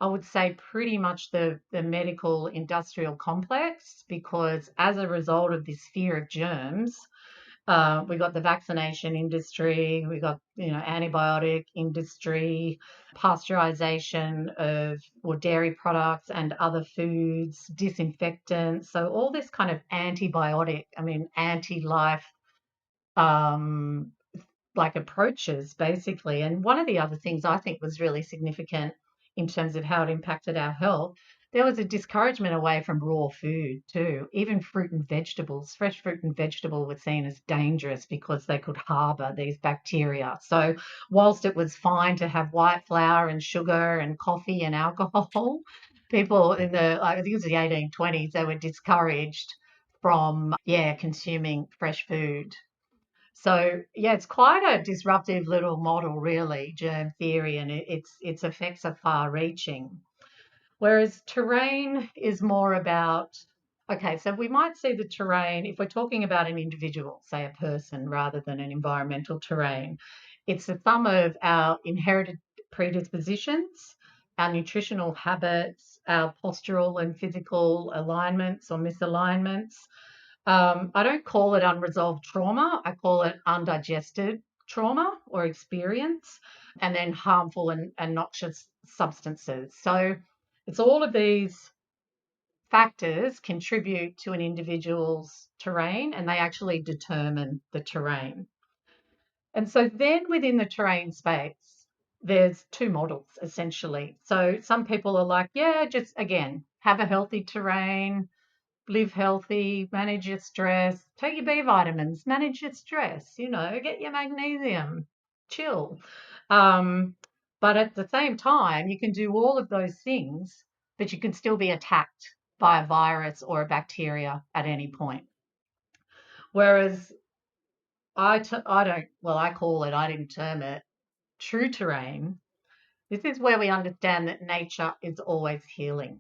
I would say pretty much the medical industrial complex, because as a result of this fear of germs, we got the vaccination industry, we got antibiotic industry, pasteurization of dairy products and other foods, disinfectants. So all this kind of anti-life um, like approaches basically. And one of the other things I think was really significant in terms of how it impacted our health, there was a discouragement away from raw food too. Even fruit and vegetables, fresh fruit and vegetable were seen as dangerous because they could harbor these bacteria. So whilst it was fine to have white flour and sugar and coffee and alcohol, people in I think it was the 1820s, they were discouraged from consuming fresh food. So yeah, it's quite a disruptive little model, really, germ theory, and its effects are far-reaching. Whereas terrain is more about, okay, so we might see the terrain if we're talking about an individual, say a person, rather than an environmental terrain. It's the sum of our inherited predispositions, our nutritional habits, our postural and physical alignments or misalignments. I don't call it unresolved trauma. I call it undigested trauma or experience, and then harmful and noxious substances. So it's all of these factors contribute to an individual's terrain, and they actually determine the terrain. And so then within the terrain space, there's two models essentially. So some people are like, yeah, just again, have a healthy terrain, live healthy, manage your stress, take your B vitamins, manage your stress, get your magnesium, chill. Um, but at the same time, you can do all of those things, but you can still be attacked by a virus or a bacteria at any point. Whereas I don't, well, I call it, I didn't term it true terrain. This is where we understand that nature is always healing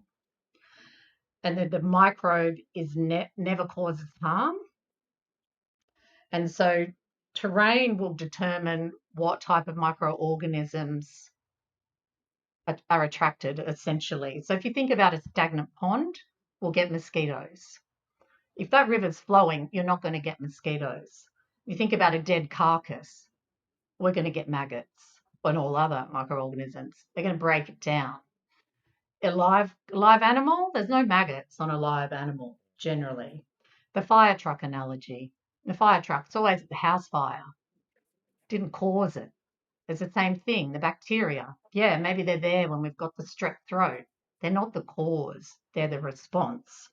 and that the microbe is never causes harm. And so terrain will determine what type of microorganisms are attracted, essentially. So if you think about a stagnant pond, we'll get mosquitoes. If that river's flowing, you're not going to get mosquitoes. You think about a dead carcass, we're going to get maggots and all other microorganisms. They're going to break it down. A live animal, there's no maggots on a live animal generally. The fire truck analogy. The fire truck, it's always at the house fire. Didn't cause it. It's the same thing. The bacteria, yeah, maybe they're there when we've got the strep throat. They're not the cause, they're the response.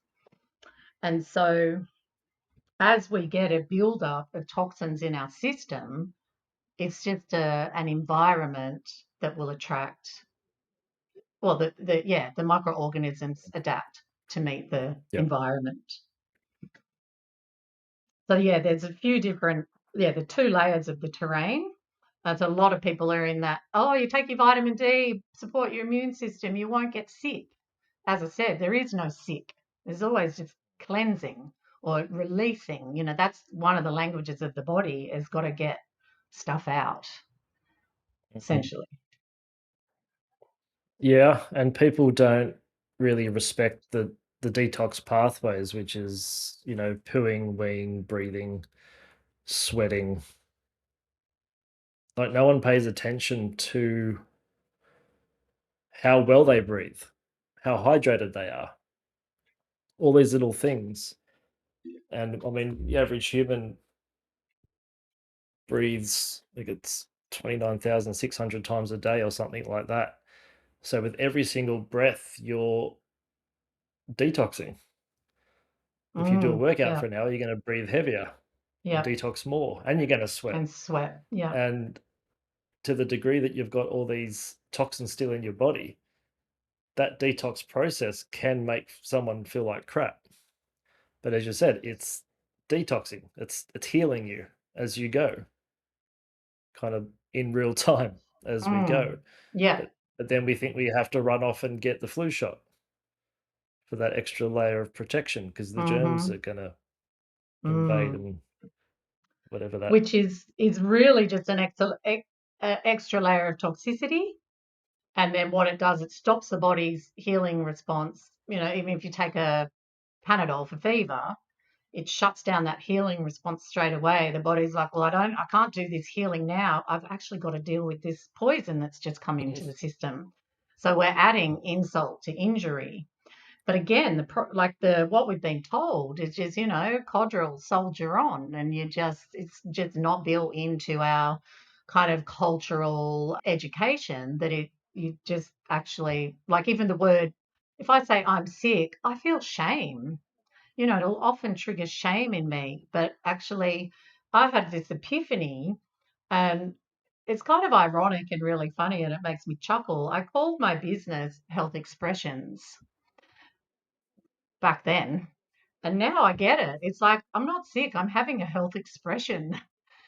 And so as we get a buildup of toxins in our system, it's just an environment that will attract, well, the microorganisms adapt to meet the Yep. environment. So yeah, there's a few different, the two layers of the terrain. There's a lot of people are in that, oh, you take your vitamin D, support your immune system, you won't get sick. As I said, there is no sick. There's always just cleansing or releasing. That's one of the languages of the body, has got to get stuff out, Mhm. essentially. Yeah, and people don't really respect the detox pathways, which is, pooing, weeing, breathing, sweating. Like no one pays attention to how well they breathe, how hydrated they are, all these little things. And I mean, the average human breathes, I think it's 29,600 times a day or something like that. So with every single breath, you're detoxing. If you do a workout Yeah, for an hour, you're going to breathe heavier and yeah. detox more, and you're going to sweat. And sweat. Yeah. And to the degree that you've got all these toxins still in your body, that detox process can make someone feel like crap. But as you said, it's detoxing. It's healing you as you go, kind of in real time as we go. Yeah. But then we think we have to run off and get the flu shot for that extra layer of protection because the germs Mm-hmm. are going to invade Mm. and whatever that. Which is really just an extra layer of toxicity. And then what it does, it stops the body's healing response. Even if you take a Panadol for fever, it shuts down that healing response straight away. The body's like, well, I can't do this healing now. I've actually got to deal with this poison that's just come into the system. So we're adding insult to injury. But again, the what we've been told is just, codral, soldier on, and it's just not built into our kind of cultural education that you just actually, like, even the word, if I say I'm sick, I feel shame. It'll often trigger shame in me, but actually I had this epiphany, and it's kind of ironic and really funny, and it makes me chuckle. I called my business Health Expressions back then. And now I get it. It's like, I'm not sick, I'm having a health expression.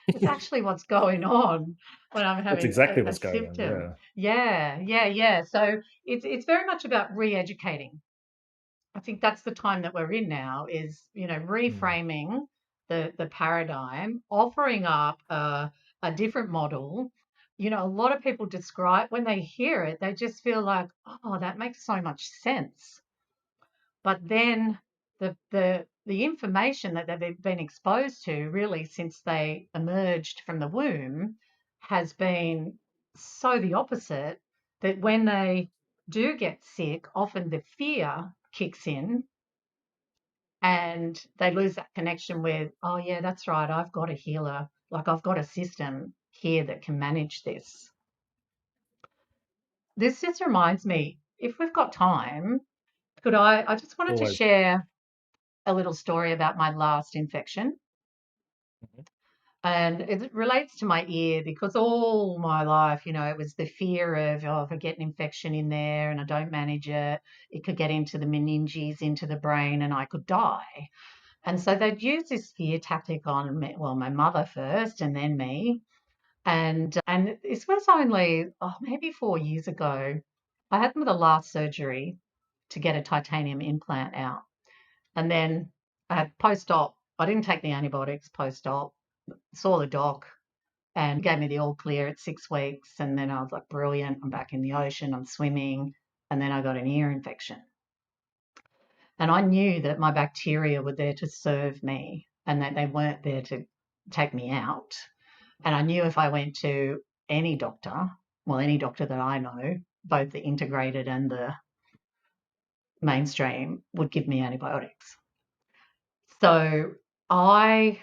It's actually what's going on when I'm That's having exactly a what's going on. symptom. Yeah. Yeah, yeah, yeah. So it's very much about re-educating. I think that's the time that we're in now, is, Mm. reframing the paradigm, offering up a different model. A lot of people describe, when they hear it, they just feel like, oh, that makes so much sense. But then the information that they've been exposed to, really, since they emerged from the womb, has been so the opposite, that when they do get sick, often the fear kicks in and they lose that connection with, oh yeah, that's right, I've got a healer, like I've got a system here that can manage this. This just reminds me, if we've got time, I just wanted to Always. share a little story about my last infection. Mhm. And it relates to my ear, because all my life, it was the fear of, oh, if I get an infection in there and I don't manage it, it could get into the meninges, into the brain, and I could die. And so they'd use this fear tactic on me, well, my mother first and then me. And this was only, maybe 4 years ago. I had the last surgery to get a titanium implant out. And then I had post-op. I didn't take the antibiotics post-op, saw the doc, and gave me the all clear at 6 weeks. And then I was like, brilliant, I'm back in the ocean, I'm swimming. And then I got an ear infection. And I knew that my bacteria were there to serve me and that they weren't there to take me out. And I knew if I went to any doctor, well, any doctor that I know, both the integrated and the mainstream, would give me antibiotics. So I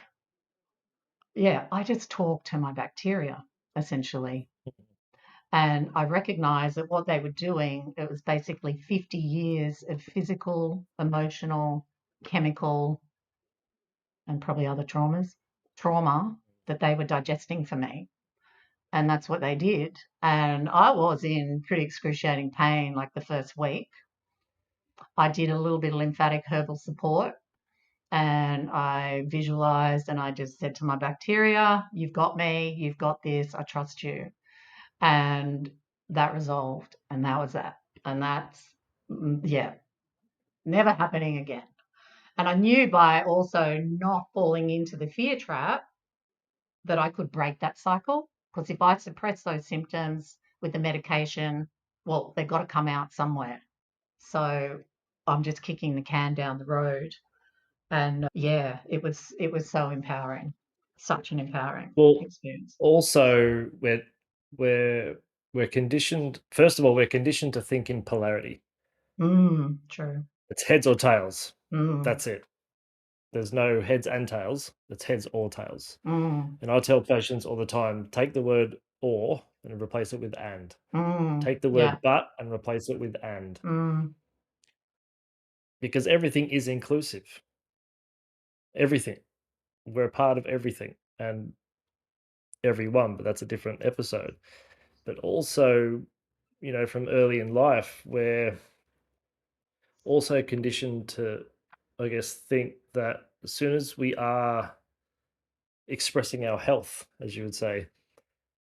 I just talked to my bacteria, essentially. And I recognized that what they were doing, it was basically 50 years of physical, emotional, chemical, and probably other trauma that they were digesting for me. And that's what they did. And I was in pretty excruciating pain like the first week. I did a little bit of lymphatic herbal support, and I visualized, and I just said to my bacteria, you've got me, you've got this, I trust you. And that resolved, and that was that. And that's, yeah, never happening again. And I knew by also not falling into the fear trap that I could break that cycle. Because if I suppress those symptoms with the medication, well, they've got to come out somewhere. So I'm just kicking the can down the road. And yeah, it was so empowering, such an empowering Well, experience. also we're conditioned. First of all, we're conditioned to think in polarity. True. It's heads or tails. Mm, That's it. There's no heads and tails. It's heads or tails. mm, And I tell patients all the time, take the word or and replace it with and. Take the yeah. word but and replace it with and. Mm, Because everything is inclusive. Everything. We're a part of everything and everyone, but that's a different episode. But also, from early in life, we're also conditioned to, I guess, think that as soon as we are expressing our health, as you would say,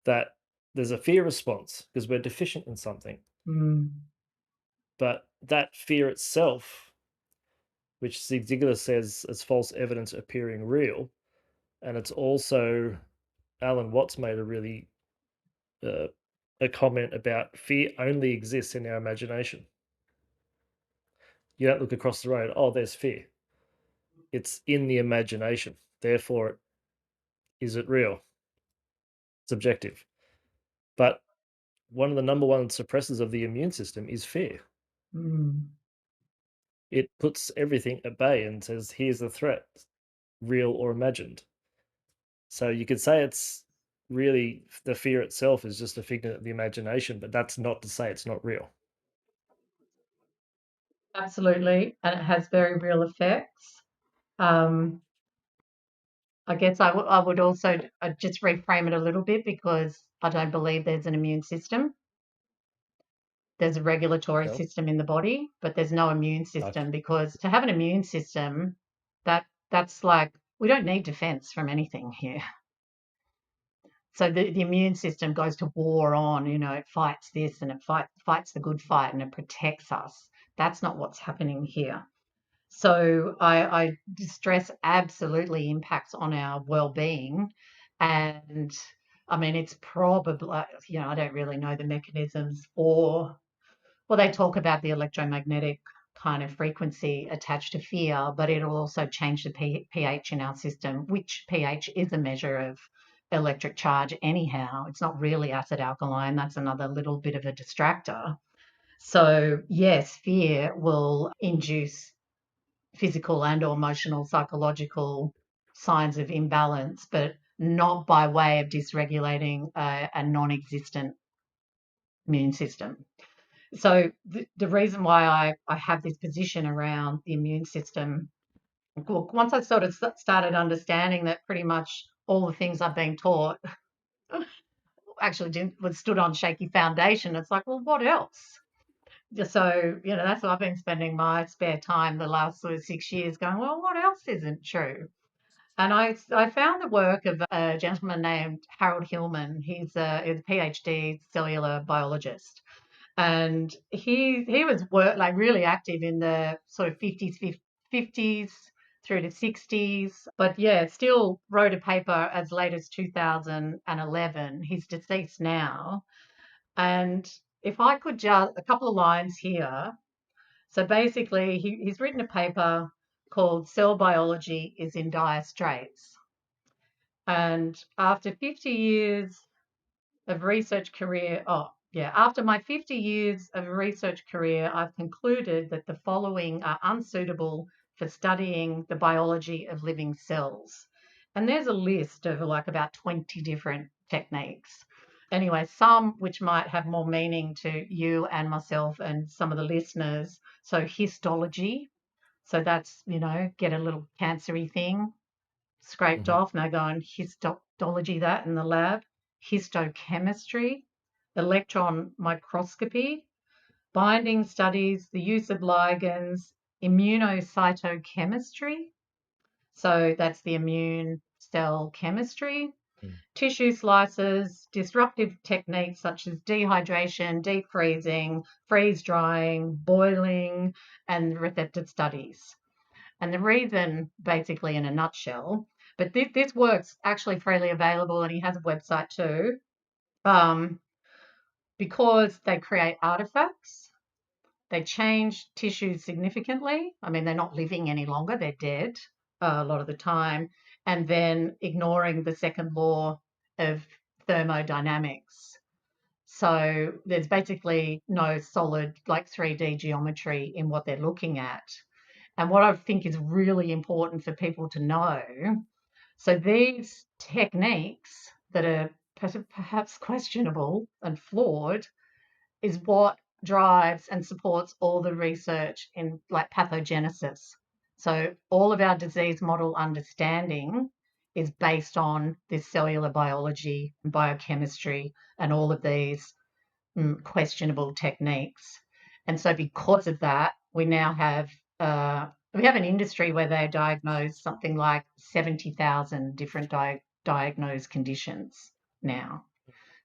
that there's a fear response because we're deficient in something. mm, But that fear itself, which Zig Ziglar says as false evidence appearing real, and it's also Alan Watts made uh, a comment about fear only exists in our imagination. You don't look across the road, oh, there's fear. It's in the imagination. Therefore, is it real? It's objective. But one of the number one suppressors of the immune system is fear. mm. It puts everything at bay and says, here's the threat, real or imagined. So you could say it's really the fear itself is just a figment of the imagination, but that's not to say it's not real. Absolutely. And it has very real effects. Um, I guess I would also just reframe it a little bit because I don't believe there's an immune system. There's a regulatory Okay. system in the body, but there's no immune Okay. system because to have an immune system, that's like we don't need defense from anything here. So the immune system goes to war on, it fights this and it fights the good fight and it protects us. That's not what's happening here. So I stress absolutely impacts on our well-being. And I mean, it's probably, I don't really know the mechanisms for, well, they talk about the electromagnetic kind of frequency attached to fear, but it'll also change the pH in our system, which pH is a measure of electric charge anyhow. It's not really acid alkaline. That's another little bit of a distractor. So yes, fear will induce physical and or emotional, psychological signs of imbalance, but not by way of dysregulating a non-existent immune system. So the reason why I have this position around the immune system, once I sort of started understanding that pretty much all the things I've been taught actually was stood on shaky foundation, it's like, well, what else? So, that's what I've been spending my spare time the last sort of 6 years going, well, what else isn't true? And I found the work of a gentleman named Harold Hillman. He's a PhD cellular biologist. And he was like really active in the sort of 50s through to 60s. But yeah, still wrote a paper as late as 2011. He's deceased now. And if I could just, a couple of lines here. So basically, he's written a paper called Cell Biology is in Dire Straits. And after 50 years of research career, after my 50 years of research career, I've concluded that the following are unsuitable for studying the biology of living cells. And there's a list of like about 20 different techniques. Anyway, some which might have more meaning to you and myself and some of the listeners. So histology. So that's, get a little cancery thing scraped Mhm. off. Now go and histology that in the lab. Histochemistry, electron microscopy, binding studies, the use of ligands, immunocytochemistry. So that's the immune cell chemistry. Mm. tissue slices, disruptive techniques such as dehydration, deep freezing, freeze drying, boiling, and receptor studies. And the reason, basically, in a nutshell, but this work's actually freely available, and he has a website too, um, because they create artifacts. They change tissues significantly. I mean, they're not living any longer, they're dead a lot of the time. And then ignoring the second law of thermodynamics. So there's basically no solid, like 3D geometry in what they're looking at. And what I think is really important for people to know, so these techniques that are perhaps questionable and flawed is what drives and supports all the research in like pathogenesis. So all of our disease model understanding is based on this cellular biology and biochemistry and all of these questionable techniques. And so because of that, we have an industry where they diagnose something like 70,000 different diagnosed conditions now.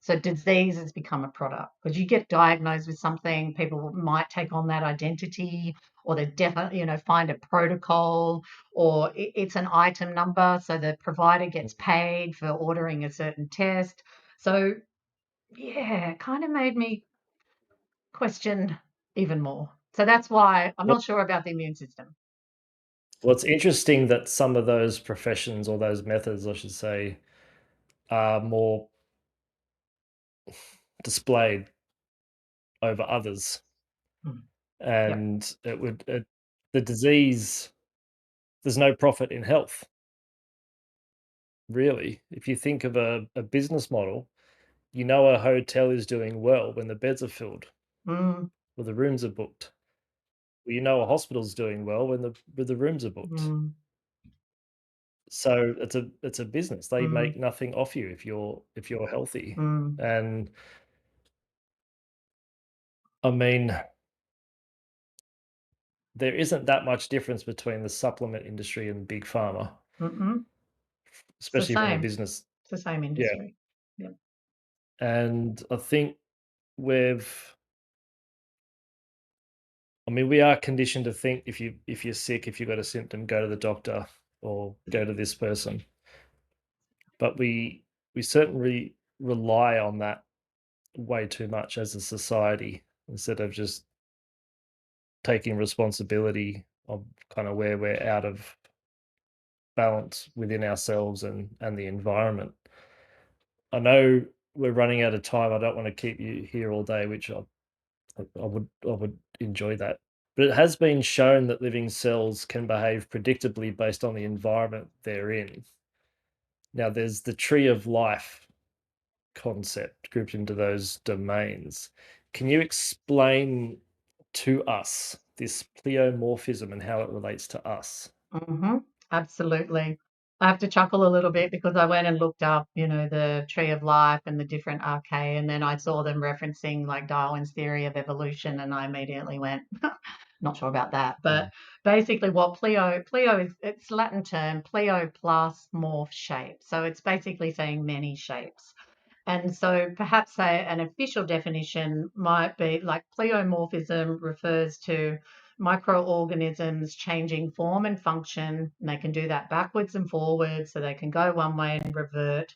So disease has become a product because you get diagnosed with something, people might take on that identity, or they definitely, find a protocol, or it's an item number, so the provider gets paid for ordering a certain test. So yeah, it kind of made me question even more. So that's why I'm Well, not sure about the immune system. well, it's interesting that some of those professions or those methods, I should say, are more displayed over others. Mm. Yep. And the disease, there's no profit in health, really. If you think of a business model, a hotel is doing well when the beds are filled Mm, or the rooms are booked. Well, a hospital's doing well when the rooms are booked. mm, So it's a business. They mm, make nothing off you if you're healthy. mm, And I mean, there isn't that much difference between the supplement industry and big pharma, mm-mm. It's the especially from a same. business. It's the same Yeah. industry. Yep. And I think we've we are conditioned to think if you're sick, if you've got a symptom, go to the doctor or go to this person. But we certainly rely on that way too much as a society instead of just taking responsibility of kind of where we're out of balance within ourselves and the environment. I know we're running out of time. I don't want to keep you here all day, which I would enjoy that. But it has been shown that living cells can behave predictably based on the environment they're in. Now, there's the tree of life concept grouped into those domains. Can you explain to us this pleomorphism and how it relates to us? Hmm. Absolutely. I have to chuckle a little bit because I went and looked up, the tree of life and the different archaea, and then I saw them referencing like Darwin's theory of evolution, and I immediately went, not sure about that. But Mm. basically, what pleo is, it's Latin term, pleo plus morph shape. So it's basically saying many shapes. And so perhaps an official definition might be like pleomorphism refers to microorganisms changing form and function. And they can do that backwards and forwards, so they can go one way and revert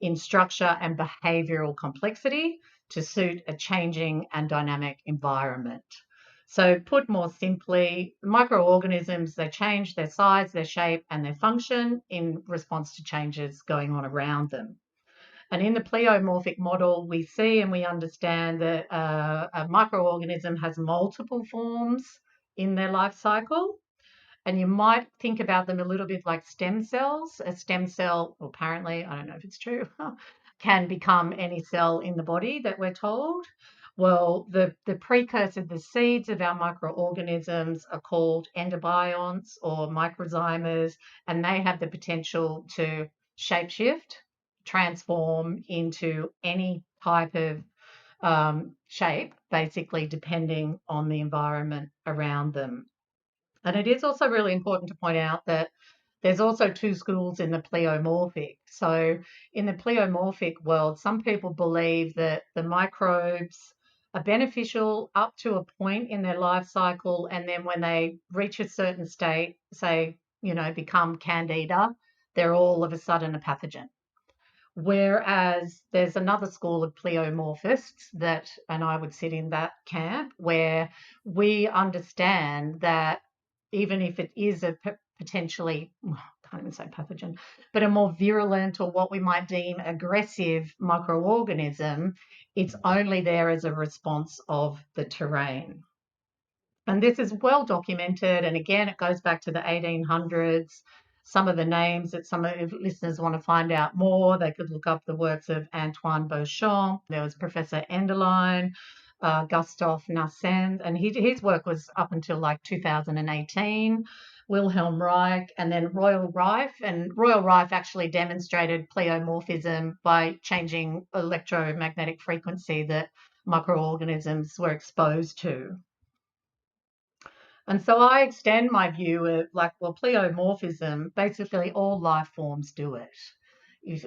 in structure and behavioral complexity to suit a changing and dynamic environment. So put more simply, microorganisms, they change their size, their shape, and their function in response to changes going on around them. And in the pleomorphic model, we see and we understand that a microorganism has multiple forms in their life cycle. And you might think about them a little bit like stem cells. A stem cell, apparently, I don't know if it's true, can become any cell in the body that we're told. Well, the precursor, the seeds of our microorganisms are called endobionts or microzymas, and they have the potential to shapeshift, transform into any type of shape, basically depending on the environment around them. And it is also really important to point out that There's also two schools in the pleomorphic. So in the pleomorphic world, some people believe that the microbes are beneficial up to a point in their life cycle, and then when they reach a certain state, say, become candida, they're all of a sudden a pathogen. Whereas there's another school of pleomorphists that, and I would sit in that camp, where we understand that even if it is a potentially, can't even say pathogen, but a more virulent or what we might deem aggressive microorganism, it's only there as a response of the terrain. And this is well documented. And again, it goes back to the 1800s. Some of the names that some of listeners want to find out more, they could look up the works of Antoine Beauchamp. There was Professor Enderlein, Gustave Nassens, and his work was up until like 2018. Wilhelm Reich, and then Royal Rife. And Royal Rife actually demonstrated pleomorphism by changing electromagnetic frequency that microorganisms were exposed to. And so I extend my view of like, well, pleomorphism, basically all life forms do it.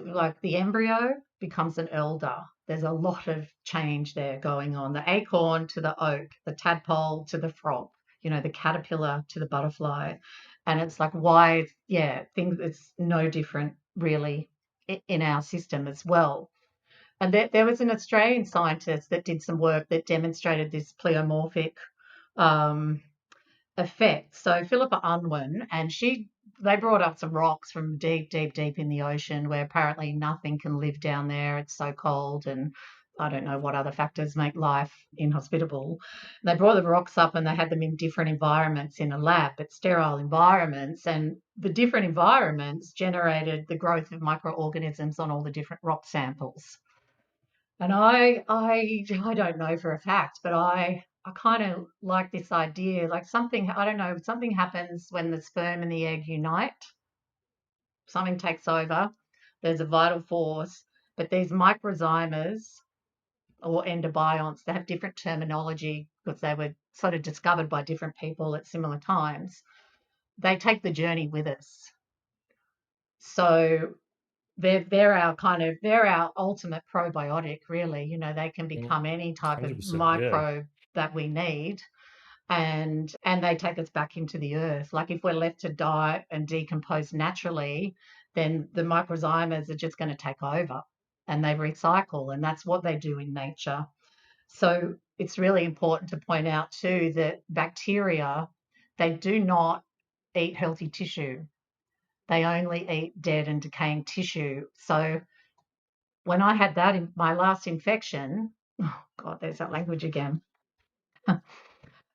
Like the embryo becomes an elder. There's a lot of change there going on. The acorn to the oak, the tadpole to the frog, the caterpillar to the butterfly. And it's like, why, yeah, things, it's no different really in our system as well. And there was an Australian scientist that did some work that demonstrated this pleomorphic um, effect. So Philippa Unwin, and they brought up some rocks from deep, deep, deep in the ocean where apparently nothing can live down there. It's so cold, and I don't know what other factors make life inhospitable. They brought the rocks up and they had them in different environments in a lab, but sterile environments, and the different environments generated the growth of microorganisms on all the different rock samples. And I don't know for a fact, but I kind of like this idea, like something, I don't know, something happens when the sperm and the egg unite, something takes over, there's a vital force, but these microzymas or endobionts, they have different terminology because they were sort of discovered by different people at similar times. They take the journey with us. So they're our ultimate probiotic, really. They can become any type of 100%. Yeah. microbe that we need, and they take us back into the earth. Like if we're left to die and decompose naturally, then the microzymas are just going to take over, and they recycle, and that's what they do in nature. So it's really important to point out too that bacteria, they do not eat healthy tissue. They only eat dead and decaying tissue. So when I had that in my last infection, oh God, there's that language again.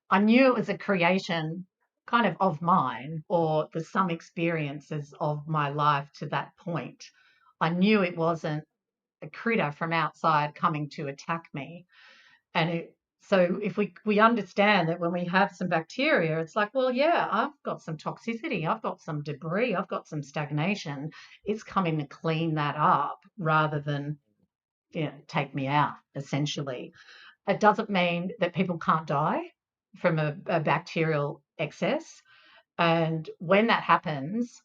I knew it was a creation kind of mine, or the some experiences of my life to that point. I knew it wasn't a critter from outside coming to attack me. So if we understand that when we have some bacteria, it's like, well, yeah, I've got some toxicity, I've got some debris, I've got some stagnation. It's coming to clean that up rather than take me out, essentially. It doesn't mean that people can't die from a bacterial excess. And when that happens,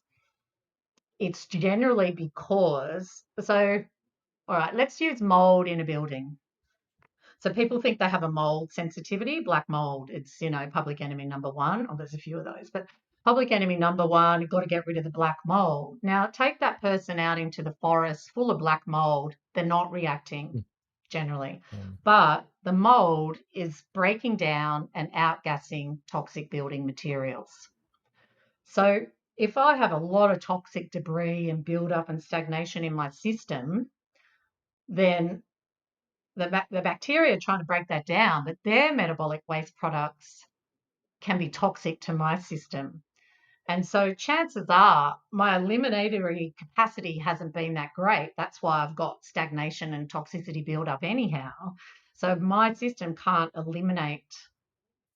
it's generally because, so, all right, let's use mold in a building. So people think they have a mold sensitivity, black mold. It's, public enemy number one. Oh, there's a few of those, but public enemy number one, you've got to get rid of the black mold. Now, take that person out into the forest full of black mold. They're not reacting generally, but the mold is breaking down and outgassing toxic building materials. So if I have a lot of toxic debris and buildup and stagnation in my system, then the bacteria are trying to break that down, but their metabolic waste products can be toxic to my system. And so chances are my eliminatory capacity hasn't been that great. That's why I've got stagnation and toxicity buildup anyhow. So my system can't eliminate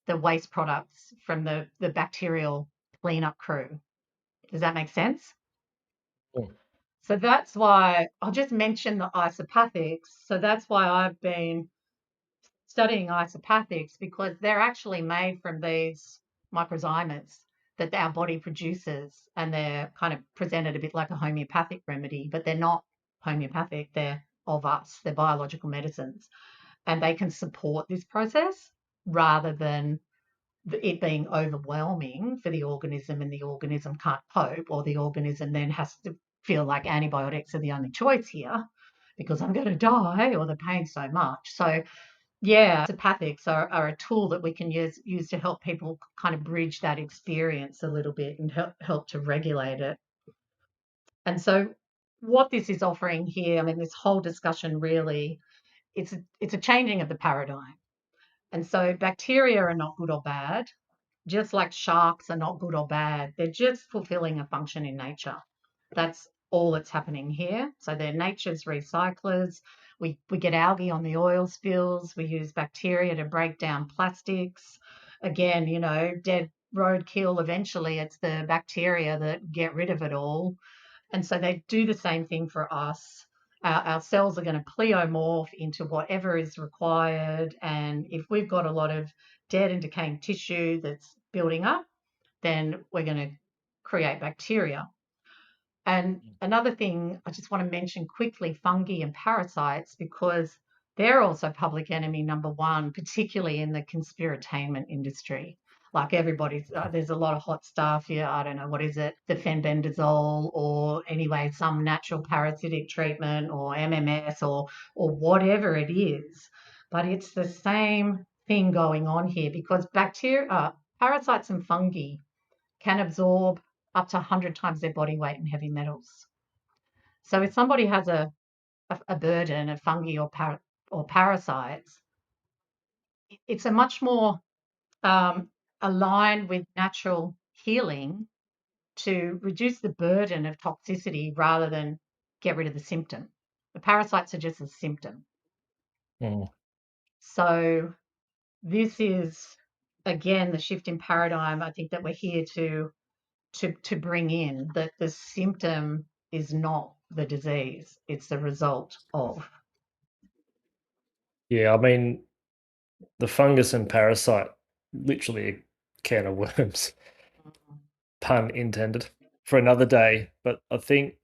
the waste products from the bacterial cleanup crew. Does that make sense? Mm. So that's why I'll just mention the isopathics. So that's why I've been studying isopathics, because they're actually made from these microzymas. that our body produces, and they're kind of presented a bit like a homeopathic remedy, but they're not homeopathic, they're of us, they're biological medicines, and they can support this process rather than it being overwhelming for the organism and the organism can't cope, or the organism then has to feel like antibiotics are the only choice here because I'm going to die or the pain's so much. So yeah, naturopathics are a tool that we can use to help people kind of bridge that experience a little bit and help to regulate it. And so what this is offering here, I mean, this whole discussion really, it's a changing of the paradigm. And so bacteria are not good or bad, just like sharks are not good or bad. They're just fulfilling a function in nature. That's all that's happening here. So they're nature's recyclers. We get algae on the oil spills. We use bacteria to break down plastics. Again, dead roadkill. Eventually, it's the bacteria that get rid of it all. And so they do the same thing for us. Our cells are going to pleomorph into whatever is required. And if we've got a lot of dead and decaying tissue that's building up, then we're going to create bacteria. And another thing I just want to mention quickly, fungi and parasites, because they're also public enemy number one, particularly in the conspiratainment industry. Like there's a lot of hot stuff. Yeah, I don't know, what is it? The fenbendazole, or anyway, some natural parasitic treatment, or MMS, or whatever it is. But it's the same thing going on here, because parasites and fungi can absorb up to 100 times their body weight in heavy metals. So if somebody has a burden of fungi or parasites, it's a much more aligned with natural healing to reduce the burden of toxicity rather than get rid of the symptom. The parasites are just a symptom. Mm. So this is, again, the shift in paradigm, I think, that we're here to bring in, that the symptom is not the disease, it's the result of. Yeah, I mean, the fungus and parasite, literally a can of worms, pun intended, for another day. But I think,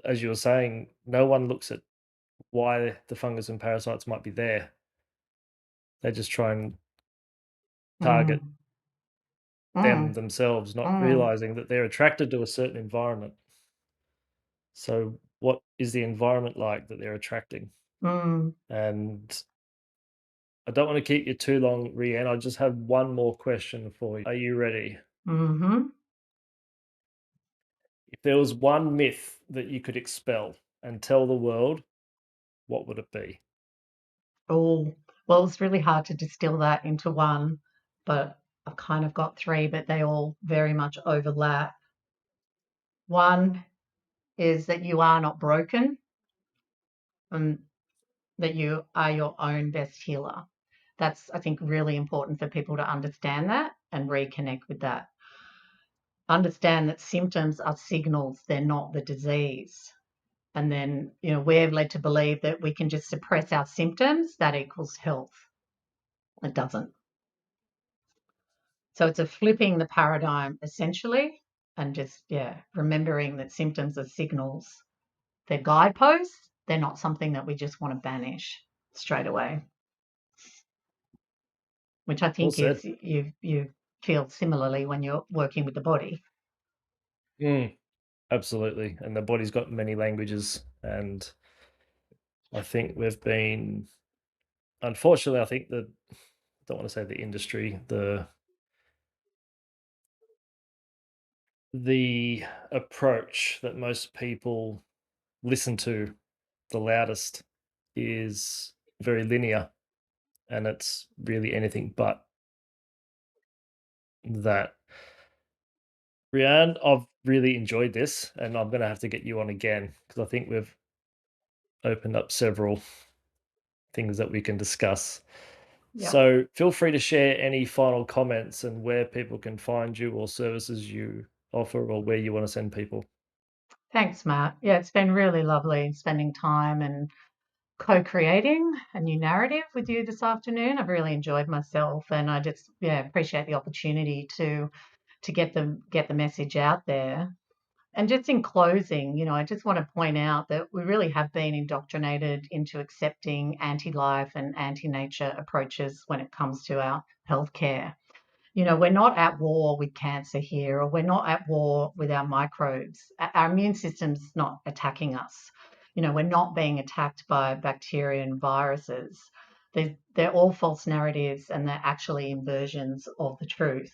as you were saying, no one looks at why the fungus and parasites might be there. They just try and target Mm, them mm, themselves, not mm, realizing that they're attracted to a certain environment. So, what is the environment like that they're attracting? mm, And I don't want to keep you too long, Rianne. I just have one more question for you. Are you ready? mm-hmm. If there was one myth that you could expel and tell the world, what would it be? Oh, well, it's really hard to distill that into one, but I've kind of got three, but they all very much overlap. One is that you are not broken, and that you are your own best healer. That's, I think, really important for people to understand that and reconnect with that. Understand that symptoms are signals, they're not the disease. And then, we're led to believe that we can just suppress our symptoms, that equals health. It doesn't. So it's a flipping the paradigm essentially, and just, yeah, remembering that symptoms are signals. They're guideposts. They're not something that we just want to banish straight away, which I Well think said. is you feel similarly when you're working with the body. Mm, absolutely. And the body's got many languages. And I think we've been, unfortunately, I think the, I don't want to say the industry, the approach that most people listen to the loudest is very linear, and it's really anything but that. Rianne, I've really enjoyed this, and I'm going to have to get you on again because I think we've opened up several things that we can discuss. Yeah. So feel free to share any final comments and where people can find you or services you offer or where you want to send people. Thanks, Matt. Yeah, it's been really lovely spending time and co-creating a new narrative with you this afternoon. I've really enjoyed myself, and I just, yeah, appreciate the opportunity to to get the message out there. And just in closing, I just want to point out that we really have been indoctrinated into accepting anti-life and anti-nature approaches when it comes to our healthcare. We're not at war with cancer here, or we're not at war with our microbes. Our immune system's not attacking us. We're not being attacked by bacteria and viruses. They're all false narratives, and they're actually inversions of the truth.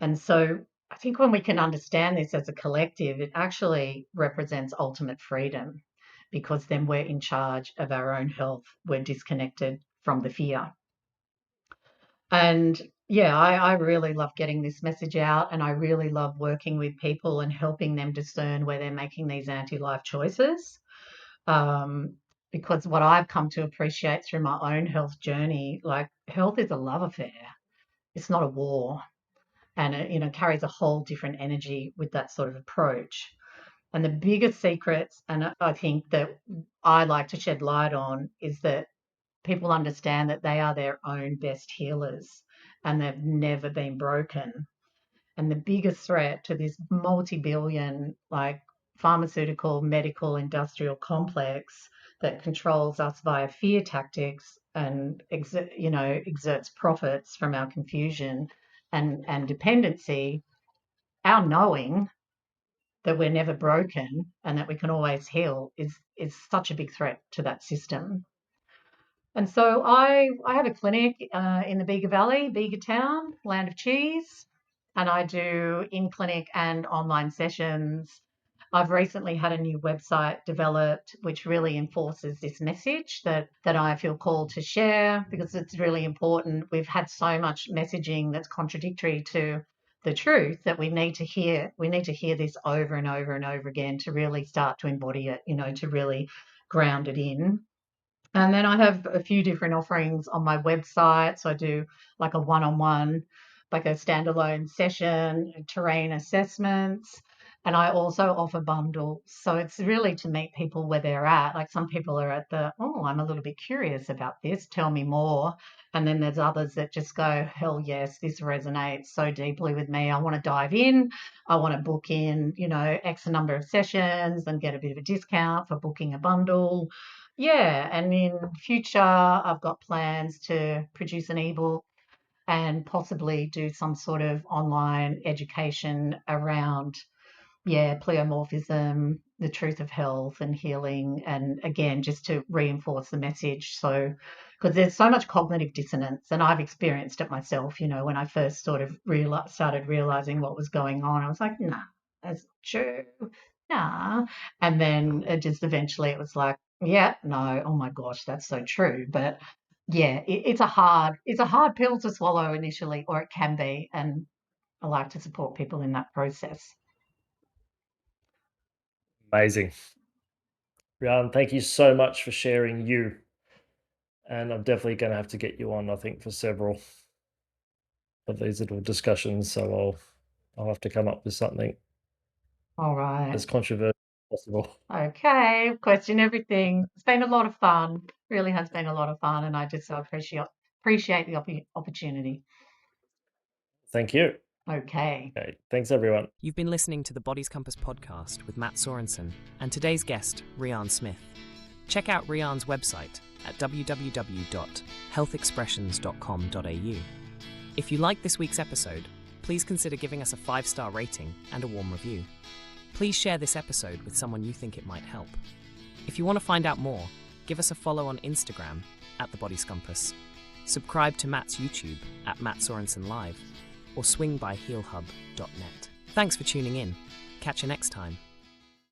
And so I think when we can understand this as a collective, it actually represents ultimate freedom, because then we're in charge of our own health. We're disconnected from the fear. And yeah, I really love getting this message out, and I really love working with people and helping them discern where they're making these anti-life choices. Because what I've come to appreciate through my own health journey, like, health is a love affair. It's not a war. And it carries a whole different energy with that sort of approach. And the biggest secrets, and I think that I like to shed light on, is that people understand that they are their own best healers and they've never been broken. And the biggest threat to this multi-billion, pharmaceutical, medical, industrial complex that controls us via fear tactics and exerts profits from our confusion and dependency, our knowing that we're never broken and that we can always heal is such a big threat to that system. And so I have a clinic in the Bega Valley, Bega Town, land of cheese, and I do in-clinic and online sessions. I've recently had a new website developed which really enforces this message that I feel called to share, because it's really important. We've had so much messaging that's contradictory to the truth that we need to hear. We need to hear this over and over and over again to really start to embody it, to really ground it in. And then I have a few different offerings on my website. So I do like a one-on-one, like a standalone session, terrain assessments, and I also offer bundles. So it's really to meet people where they're at. Like, some people are at I'm a little bit curious about this, tell me more. And then there's others that just go, hell yes, this resonates so deeply with me. I want to dive in. I want to book in, X number of sessions and get a bit of a discount for booking a bundle. Yeah, and in future, I've got plans to produce an ebook and possibly do some sort of online education around, pleomorphism, the truth of health and healing, and again, just to reinforce the message. So, because there's so much cognitive dissonance, and I've experienced it myself. When I first sort of started realizing what was going on, I was like, nah, that's not true. Nah. And then eventually it was like, yeah, no, oh my gosh, that's so true. But yeah, it's a hard pill to swallow initially, or it can be. And I like to support people in that process. Amazing. Rian, thank you so much for sharing you. And I'm definitely going to have to get you on, I think, for several of these little discussions. So I'll have to come up with something All right. as controversial as possible. Okay. Question everything. It's been a lot of fun. Really has been a lot of fun, and I just so appreciate the opportunity. Thank you. Okay. Okay. Thanks, everyone. You've been listening to the Body's Compass podcast with Matt Sorensen and today's guest, Rian Smith. Check out Rian's website at www.healthexpressions.com.au. If you liked this week's episode, please consider giving us a 5-star rating and a warm review. Please share this episode with someone you think it might help. If you want to find out more, give us a follow on Instagram at The Body's Compass. Subscribe to Matt's YouTube at Matt Sorensen Live, or swing by healhub.net. Thanks for tuning in. Catch you next time.